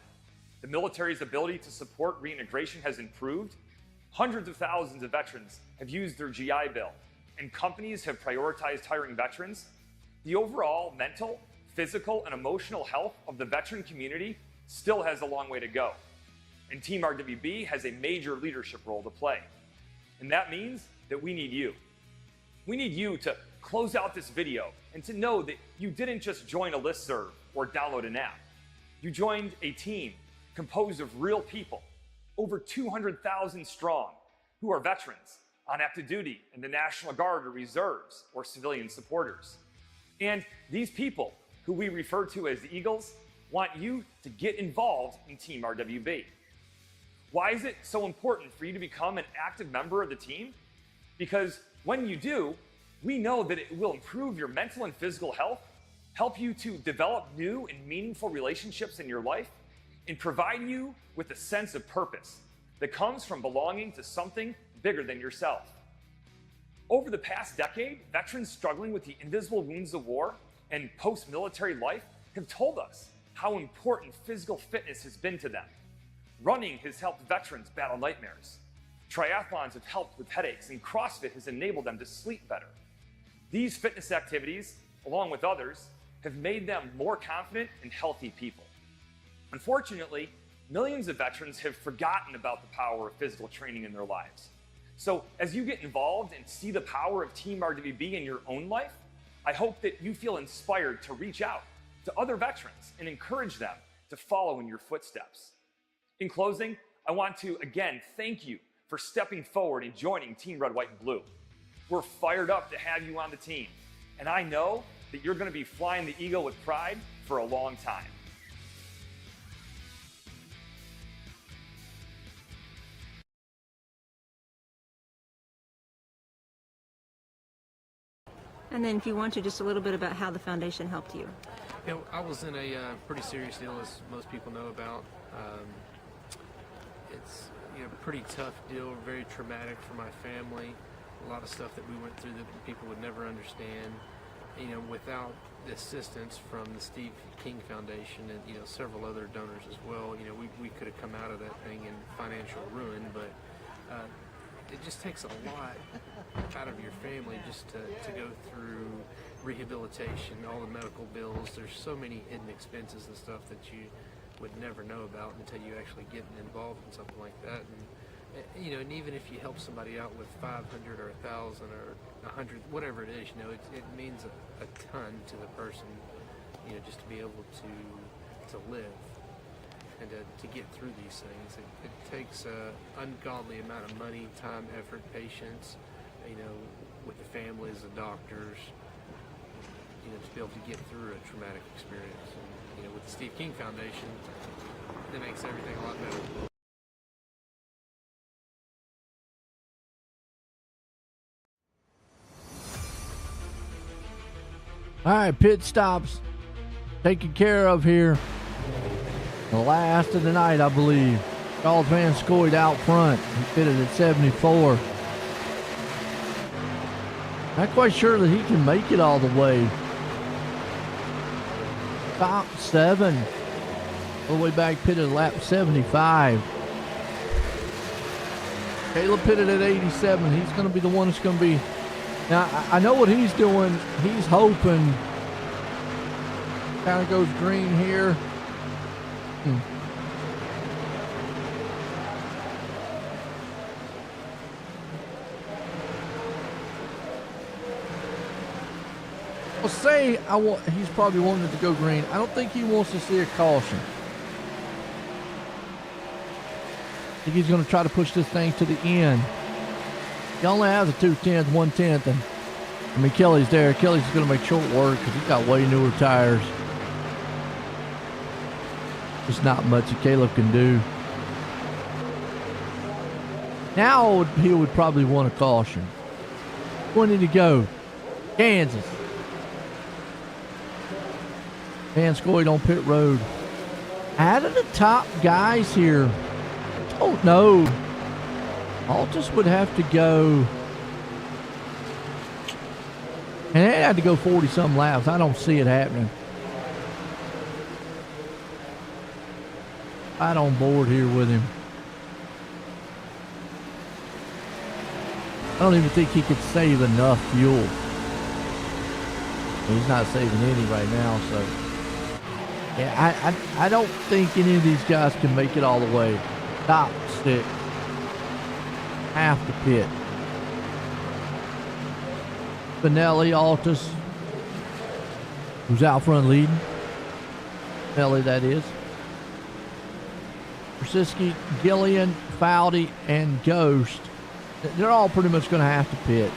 the military's ability to support reintegration has improved, hundreds of thousands of veterans have used their GI Bill, and companies have prioritized hiring veterans, the overall mental, physical, and emotional health of the veteran community still has a long way to go. And Team RWB has a major leadership role to play. And that means that we need you. We need you to close out this video and to know that you didn't just join a listserv or download an app. You joined a team composed of real people, over 200,000 strong, who are veterans on active duty in the National Guard or reserves or civilian supporters. And these people, who we refer to as Eagles, want you to get involved in Team RWB. Why is it so important for you to become an active member of the team? Because when you do, we know that it will improve your mental and physical health, help you to develop new and meaningful relationships in your life, and provide you with a sense of purpose that comes from belonging to something bigger than yourself. Over the past decade, veterans struggling with the invisible wounds of war and post-military life have told us how important physical fitness has been to them. Running has helped veterans battle nightmares. Triathlons have helped with headaches, and CrossFit has enabled them to sleep better. These fitness activities, along with others, have made them more confident and healthy people. Unfortunately, millions of veterans have forgotten about the power of physical training in their lives. So as you get involved and see the power of Team RWB in your own life, I hope that you feel inspired to reach out to other veterans and encourage them to follow in your footsteps. In closing, I want to again thank you for stepping forward and joining Team Red, White, and Blue. We're fired up to have you on the team, and I know that you're going to be flying the Eagle with pride for a long time. And then if you want to, just a little bit about how the foundation helped you. You know, I was in a pretty serious deal, as most people know about. It's a pretty tough deal, very traumatic for my family. A lot of stuff that we went through that people would never understand. Without the assistance from the Steve King Foundation and several other donors as well, we could have come out of that thing in financial ruin. But it just takes a lot out of your family just to go through rehabilitation, all the medical bills. There's so many hidden expenses and stuff that you would never know about until you actually get involved in something like that. And and even if you help somebody out with 500 or 1,000 or 100, whatever it is, it means a ton to the person, just to be able to live and to get through these things. It takes an ungodly amount of money, time, effort, patience, with the families, the doctors, to be able to get through a traumatic experience. And, with the Steve King Foundation, it makes everything a lot better. All right, pit stops taken care of here. The last of the night, I believe. Charles Van Scoyd out front. He pitted at 74. Not quite sure that he can make it all the way. Top 7. All the way back, pitted at lap 75. Caleb pitted at 87. He's going to be the one that's going to be... Now, I know what he's doing. He's hoping... Kind of goes green here. Well, say he's probably wanting to go green. I don't think he wants to see a caution. I think he's going to try to push this thing to the end. He only has a 2/10, 1/10, and I mean Kelly's there. Kelly's going to make short work because he's got way newer tires. There's not much that Caleb can do. Now he would probably want a caution. 20 to go. Kansas. Van Scoyd on pit road. Out of the top guys here, I don't know. Altus would have to go. And they had to go 40-some laps. I don't see it happening. Right on board here with him. I don't even think he could save enough fuel. He's not saving any right now, so. Yeah, I don't think any of these guys can make it all the way. Top 6. Half the pit. Spinelli, Altus, who's out front leading. Spinelli, that is. Brzezinski, Gillian, Foudy, and Ghost. They're all pretty much going to have to pit.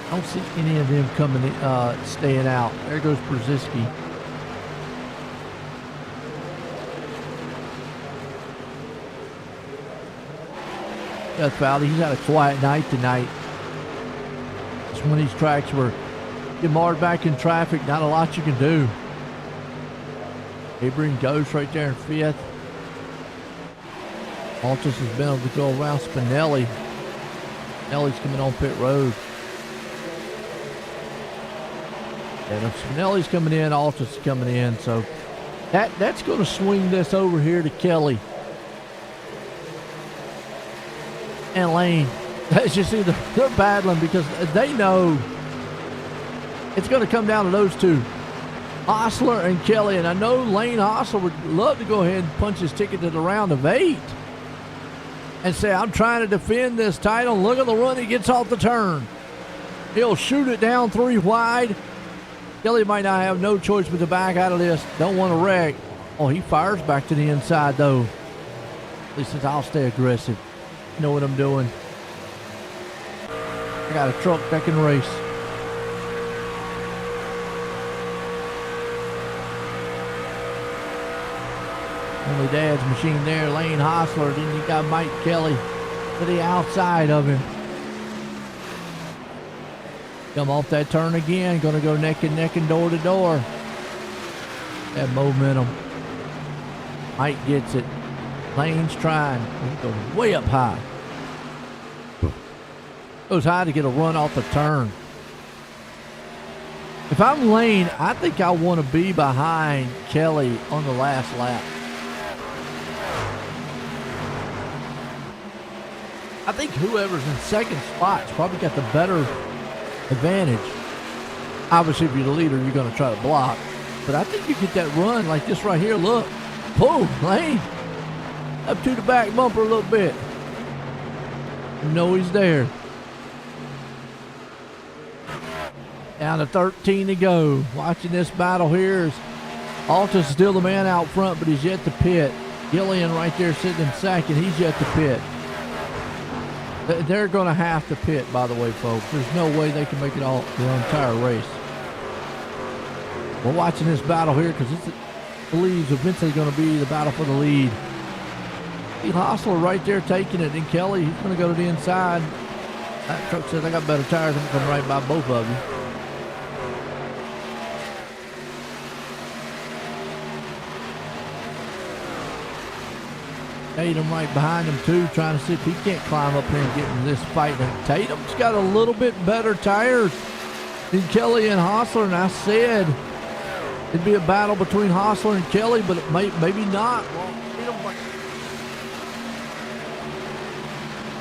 I don't see any of them coming in, staying out. There goes Brzezinski. That's Foudy. He's had a quiet night tonight. It's one of these tracks where you marred back in traffic, not a lot you can do. Abraham Ghost right there in 5th. Altus has been able to go around Spinelli. Spinelli's coming on pit road. And if Spinelli's coming in, Altus is coming in. So that's going to swing this over here to Kelly and Lane. As you see, they're battling because they know it's going to come down to those two, Hostler and Kelly. And I know Lane Hostler would love to go ahead and punch his ticket to the round of 8 and say, I'm trying to defend this title. Look at the run he gets off the turn. He'll shoot it down 3 wide. Kelly might not have no choice but to back out of this. Don't want to wreck. Oh, he fires back to the inside, though. He says, I'll stay aggressive. You know what I'm doing. I got a truck that can race. Only Dad's machine there. Lane Hostler. Then you got Mike Kelly to the outside of him. Come off that turn again. Going to go neck and door to door. That momentum. Mike gets it. Lane's trying. He goes way up high. Goes high to get a run off the turn. If I'm Lane, I think I want to be behind Kelly on the last lap. I think whoever's in second spot's probably got the better advantage. Obviously, if you're the leader, you're going to try to block. But I think you get that run like this right here. Look. Boom, Lane. Up to the back bumper a little bit. You know he's there. Down to 13 to go. Watching this battle here is Altus still the man out front, but he's yet to pit. Gillian right there sitting in second. He's yet to pit. They're going to have to pit, by the way, folks. There's no way they can make it all the entire race. We're watching this battle here because it believes eventually going to be the battle for the lead. See Hostler right there taking it, and Kelly, he's going to go to the inside. That truck says, I got better tires. I'm coming right by both of you. Tatum right behind him too, trying to see if he can't climb up here and get in this fight. And Tatum's got a little bit better tires than Kelly and Hostler, and I said it'd be a battle between Hostler and Kelly, but it maybe not. Well,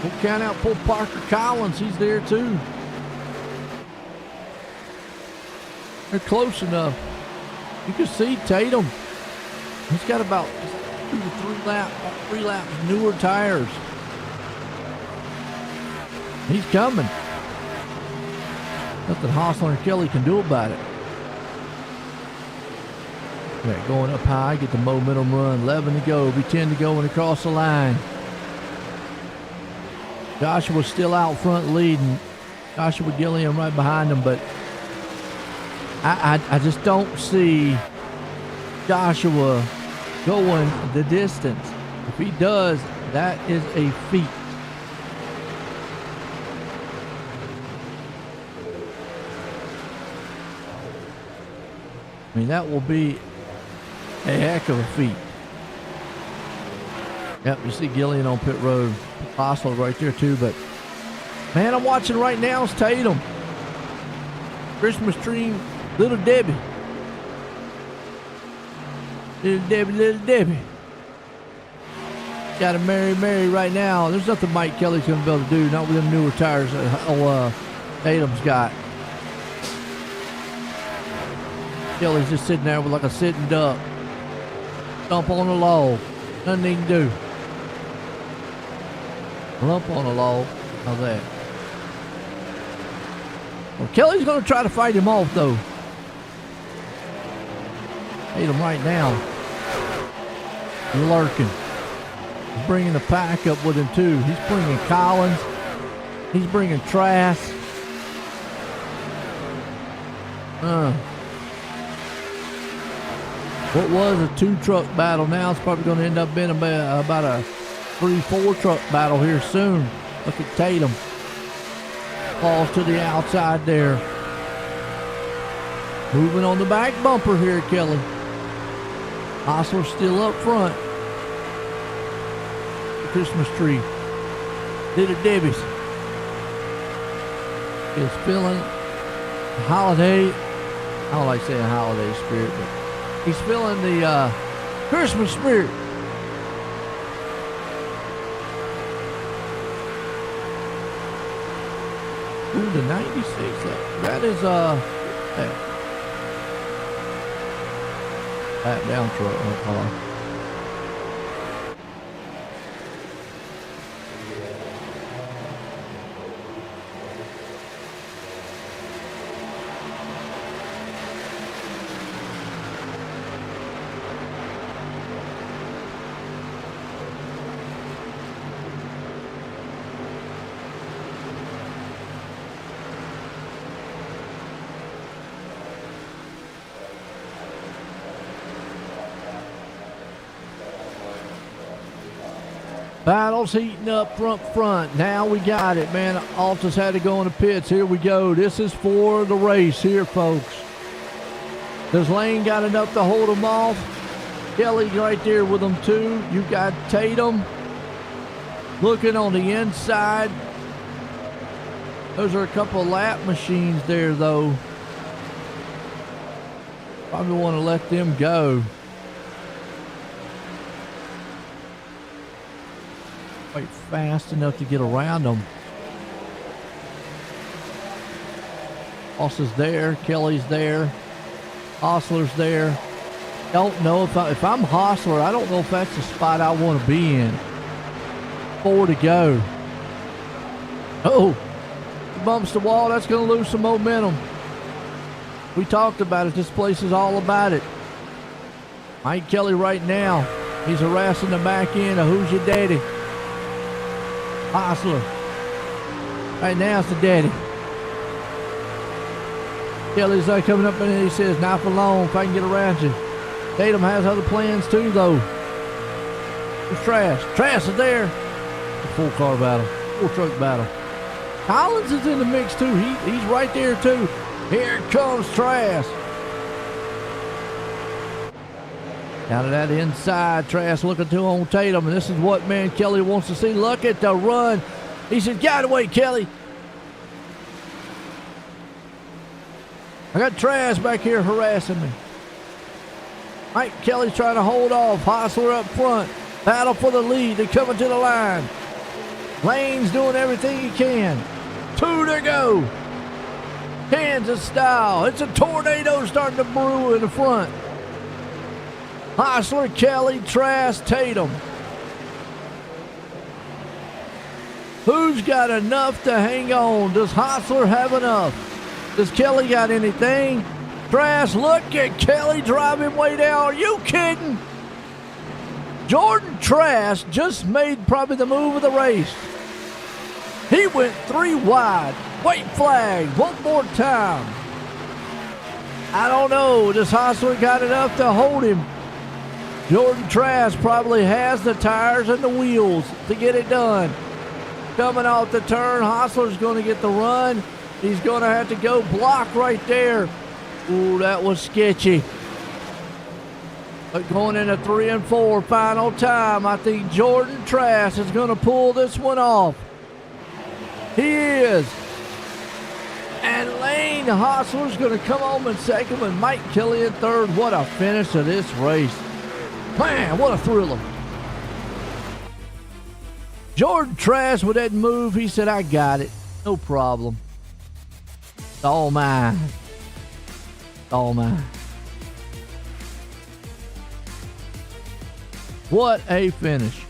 we'll count out poor Parker Collins. He's there too. They're close enough. You can see Tatum. He's got about 2 to 3 laps newer tires. He's coming. Nothing Hostler and Kelly can do about it. Yeah, going up high, get the momentum run. 11 to go, be 10 to go and across the line. Joshua's still out front leading. Joshua Gilliam right behind him, but I just don't see Joshua going the distance. If he does, that is a feat. I mean, that will be a heck of a feat. Yep, you see Gillian on pit road. Hostler right there too, but man, I'm watching right now is Tatum. Christmas tree, Little Debbie. Little Debbie, Little Debbie. Got a Mary right now. There's nothing Mike Kelly's going to be able to do, not with them newer tires that Tatum's got. Kelly's just sitting there with like a sitting duck. Stump on the log. Nothing he can do. Lump on the log. How's that? Well, Kelly's going to try to fight him off, though. Tatum right now. Lurking. He's bringing the pack up with him, too. He's bringing Collins. He's bringing Trask. What was a 2-truck battle now, it's probably going to end up being about a 3-4 truck battle here soon. Look at Tatum. Falls to the outside there. Moving on the back bumper here, Kelly. Hostler still up front. The Christmas tree. Little Debbie's is feeling holiday. I don't like saying holiday spirit, but he's feeling the Christmas spirit. Ooh, the 96. That is that down truck. Battle's heating up front. Now we got it, man. Altus had to go in the pits. Here we go. This is for the race here, folks. Does Lane got enough to hold them off? Kelly's right there with them, too. You got Tatum looking on the inside. Those are a couple of lap machines there, though. Probably want to let them go. Quite fast enough to get around them. Austin's there. Kelly's there. Hostler's there. Don't know if I'm Hostler, I don't know if that's the spot I want to be in. 4 to go. Oh, he bumps the wall. That's going to lose some momentum. We talked about it. This place is all about it. Mike Kelly right now. He's harassing the back end of Who's Your Daddy? Hostler. Right now it's the daddy. Kelly's coming up in and he says, not for long if I can get around you. Tatum has other plans too, though. There's Trash. Trash is there. A full car battle. Full truck battle. Collins is in the mix too. He's right there too. Here comes Trash. Down to that inside, Trash looking to on Tatum, and this is what, man, Kelly wants to see. Look at the run. He said, "Get away, Kelly." I got Trash back here harassing me. Mike Kelly's trying to hold off. Hostler up front. Battle for the lead. They're coming to the line. Lane's doing everything he can. 2 to go. Kansas style. It's a tornado starting to brew in the front. Hostler, Kelly, Trash, Tatum. Who's got enough to hang on? Does Hostler have enough? Does Kelly got anything? Trash, look at Kelly driving way down. Are you kidding? Jordan Trash just made probably the move of the race. He went 3 wide. White flag one more time. I don't know. Does Hostler got enough to hold him? Jordan Trash probably has the tires and the wheels to get it done. Coming off the turn, Hostler's going to get the run. He's going to have to go block right there. Ooh, that was sketchy. But going into 3 and 4, final time, I think Jordan Trash is going to pull this one off. He is. And Lane Hostler's going to come home in second with Mike Kelly in third. What a finish of this race. Man, what a thriller. Jordan Trash with that move, he said, "I got it. No problem. It's all mine. It's all mine." What a finish.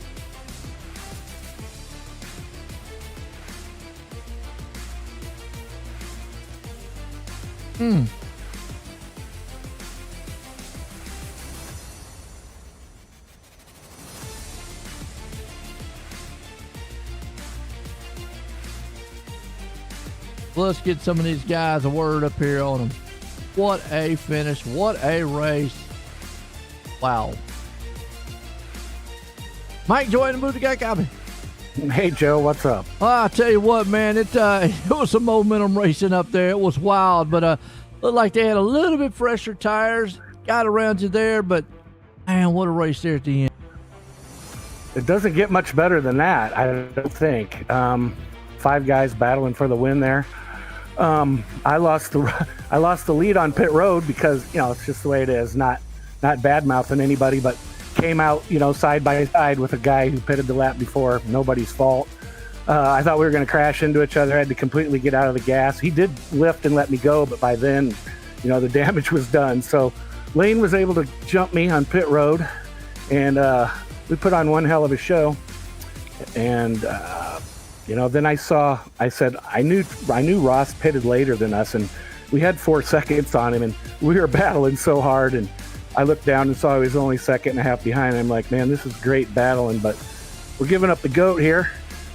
Let's get some of these guys a word up here on them. What a finish. What a race. Wow. Mike, join the movie guy copy. Hey, Joe, what's up? I tell you what, man, it was some momentum racing up there. It was wild, but looked like they had a little bit fresher tires. Got around you there, but man, what a race there at the end. It doesn't get much better than that, I don't think. 5 guys battling for the win there. I lost the lead on pit road because, it's just the way it is. Not bad mouthing anybody, but came out, side by side with a guy who pitted the lap before. Nobody's fault. I thought we were going to crash into each other. I had to completely get out of the gas. He did lift and let me go, but by then, the damage was done. So Lane was able to jump me on pit road, and we put on one hell of a show. And then I knew Ross pitted later than us, and we had 4 seconds on him, and we were battling so hard. And I looked down and saw he was only 1.5 seconds behind. I'm like, man, this is great battling, but we're giving up the goat here.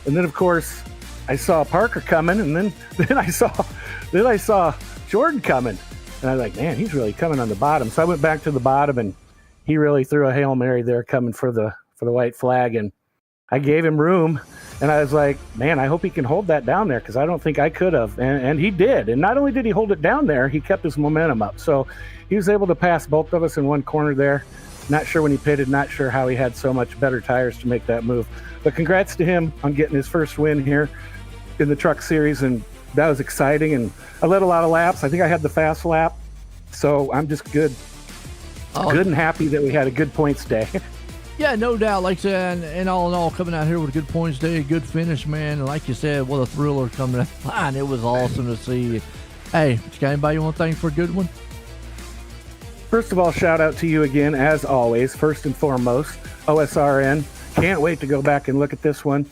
And then, of course, I saw Parker coming, and then I saw Jordan coming, and I was like, man, he's really coming on the bottom. So I went back to the bottom, and he really threw a Hail Mary there coming for the white flag, and I gave him room. And I was like, man, I hope he can hold that down there, because I don't think I could have. And he did. And not only did he hold it down there, he kept his momentum up. So he was able to pass both of us in one corner there. Not sure when he pitted, not sure how he had so much better tires to make that move. But congrats to him on getting his first win here in the Truck Series. And that was exciting. And I led a lot of laps. I think I had the fast lap. So I'm just good. Good and happy that we had a good points day. Yeah, no doubt. Like I said, and all in all, coming out here with a good points day, a good finish, man. And like you said, what a thriller coming out. Fine, it was awesome to see. Hey, got anybody you want to thank for a good one? First of all, shout out to you again, as always. First and foremost, OSRN. Can't wait to go back and look at this one.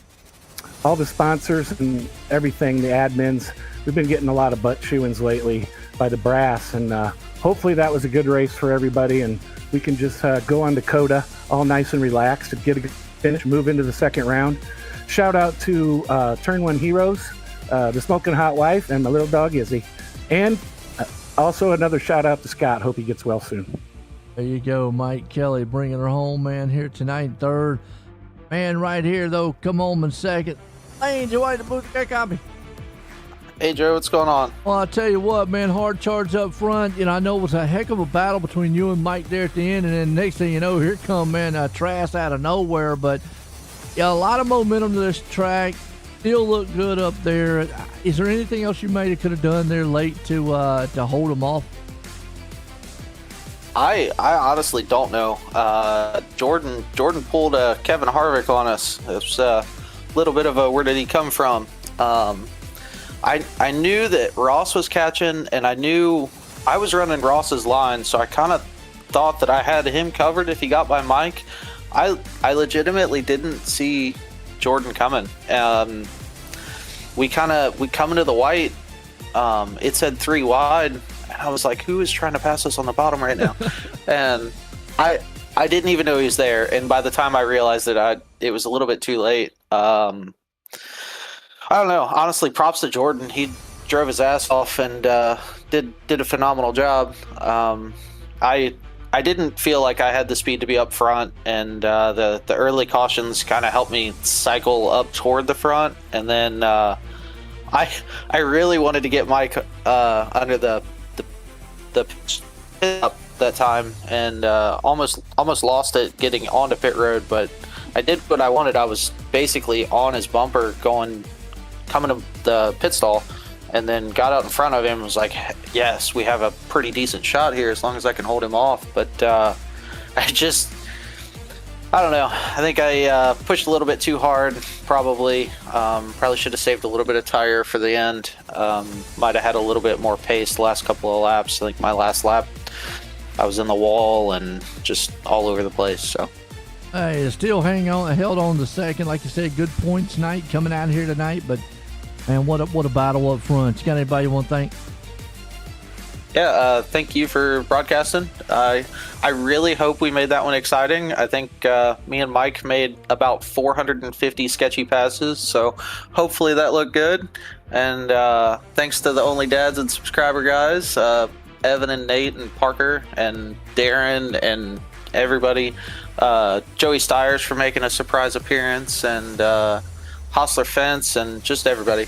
All the sponsors and everything, the admins. We've been getting a lot of butt chewings lately by the brass, and hopefully that was a good race for everybody, and we can just go on to COTA all nice and relaxed and get a good finish, move into the second round. Shout out to Turn 1 Heroes, the Smoking Hot Wife, and my little dog Izzy. And also another shout out to Scott. Hope he gets well soon. There you go, Mike Kelly bringing her home, man, here tonight, third. Man right here, though, come home in second. Lane, Joey, the booth guy copy. Hey, Joe, what's going on? Well, I'll tell you what, man, hard charge up front. I know it was a heck of a battle between you and Mike there at the end, and then next thing you know, here come, man, Trask out of nowhere. But, yeah, a lot of momentum to this track. Still look good up there. Is there anything else you maybe could have done there late to hold them off? I honestly don't know. Jordan pulled a Kevin Harvick on us. It was a little bit of a where did he come from? I knew that Ross was catching, and I knew I was running Ross's line, so I kind of thought that I had him covered if he got by Mike. I legitimately didn't see Jordan coming. We come into the white. It said 3 wide, and I was like, "Who is trying to pass us on the bottom right now?" And I didn't even know he was there. And by the time I realized that it was a little bit too late. I don't know. Honestly, props to Jordan. He drove his ass off and did a phenomenal job. I didn't feel like I had the speed to be up front, and the early cautions kind of helped me cycle up toward the front. And then I really wanted to get Mike under the pit up that time, and almost lost it getting onto pit road. But I did what I wanted. I was basically on his bumper coming to the pit stall, and then got out in front of him and was like, yes, we have a pretty decent shot here as long as I can hold him off. But I don't know. I think I pushed a little bit too hard, probably. Probably should have saved a little bit of tire for the end. Might have had a little bit more pace the last couple of laps. I think my last lap, I was in the wall and just all over the place. So. Hey, still held on to second. Like you said, good points night coming out here tonight. But, man, what a battle up front. You got anybody you want to thank? Yeah, thank you for broadcasting. I really hope we made that one exciting. I think me and Mike made about 450 sketchy passes, so hopefully that looked good. And thanks to the Only Dads and subscriber guys, Evan and Nate and Parker and Darren and everybody. Joey Stiers for making a surprise appearance, and Hostler Fence, and just everybody.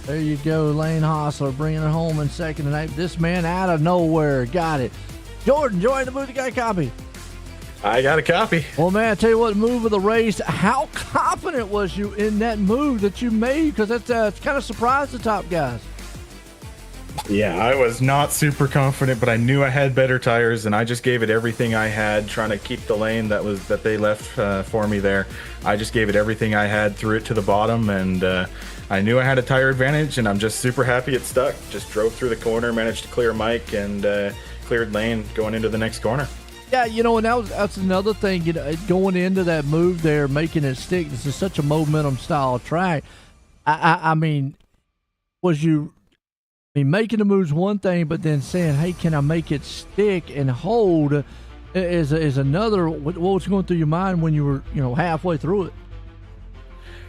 There you go, Lane Hostler bringing it home in second tonight. This man out of nowhere got it. Jordan, join the booth. You got a copy? I got a copy. Well, man, I tell you what, move of the race. How confident was you in that move that you made? Because that's kind of surprised the top guys. Yeah, I was not super confident, but I knew I had better tires, and I just gave it everything I had, trying to keep the lane that they left for me there. I just gave it everything I had, threw it to the bottom, and I knew I had a tire advantage, and I'm just super happy it stuck. Just drove through the corner, managed to clear Mike, and cleared lane going into the next corner. Yeah, and that's another thing, going into that move there, making it stick. This is such a momentum style track. I mean, making the move's one thing, but then saying, hey, can I make it stick and hold is another. What was going through your mind when you were, halfway through it?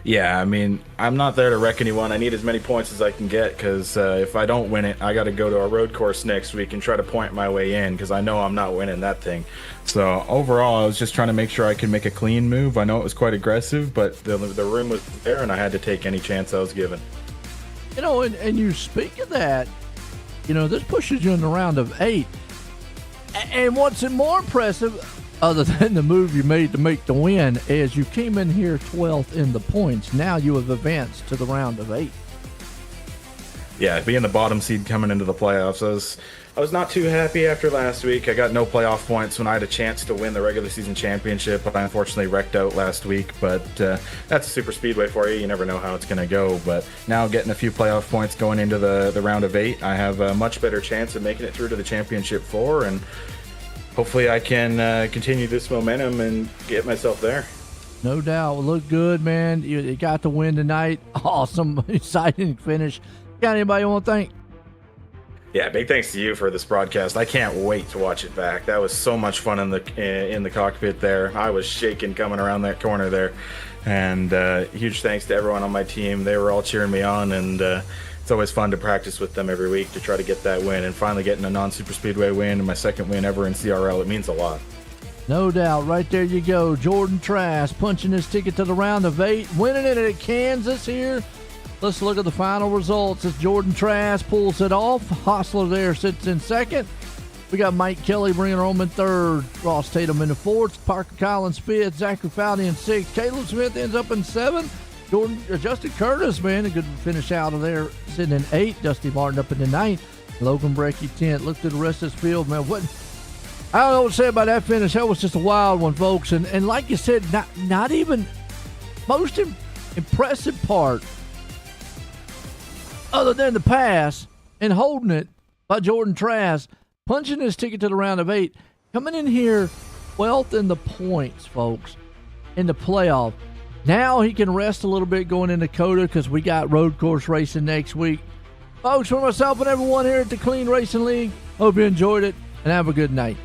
Yeah, I mean, I'm not there to wreck anyone. I need as many points as I can get, because if I don't win it, I got to go to a road course next week and try to point my way in, because I know I'm not winning that thing. So overall, I was just trying to make sure I could make a clean move. I know it was quite aggressive, but the room was there, and I had to take any chance I was given. And you speak of that, this pushes you in the round of 8. And what's more impressive, other than the move you made to make the win, is you came in here 12th in the points. Now you have advanced to the round of 8. Yeah, being the bottom seed coming into the playoffs, I was not too happy after last week. I got no playoff points when I had a chance to win the regular season championship, but I unfortunately wrecked out last week. But that's a super speedway for you. You never know how it's going to go. But now getting a few playoff points going into the round of 8, I have a much better chance of making it through to the championship 4, and hopefully I can continue this momentum and get myself there. No doubt. Well, look good, man. You got the win tonight. Awesome, exciting finish. Got anybody you want to thank? Yeah, big thanks to you for this broadcast. I can't wait to watch it back. That was so much fun in the cockpit there. I was shaking coming around that corner there. And huge thanks to everyone on my team. They were all cheering me on, and it's always fun to practice with them every week to try to get that win. And finally getting a non-super speedway win and my second win ever in CRL, it means a lot. No doubt. Right there you go. Jordan Trask punching his ticket to the round of 8, winning it at Kansas here. Let's look at the final results as Jordan Trask pulls it off. Hostler there sits in second. We got Mike Kelly bringing home in third. Ross Tatum in the fourth. Parker Collins fifth. Zachary Fowley in sixth. Caleb Smith ends up in seventh. Justin Curtis, man, a good finish out of there, sitting in 8th. Dusty Martin up in the 9th. Logan Brecky 10th. Look to the rest of this field, man. I don't know what to say about that finish. That was just a wild one, folks. And like you said, not even most impressive part, other than the pass and holding it by Jordan Trask, punching his ticket to the round of 8, coming in here 12th in the points, folks, in the playoff. Now he can rest a little bit going into Coda because we got road course racing next week. Folks, for myself and everyone here at the Clean Racing League, hope you enjoyed it and have a good night.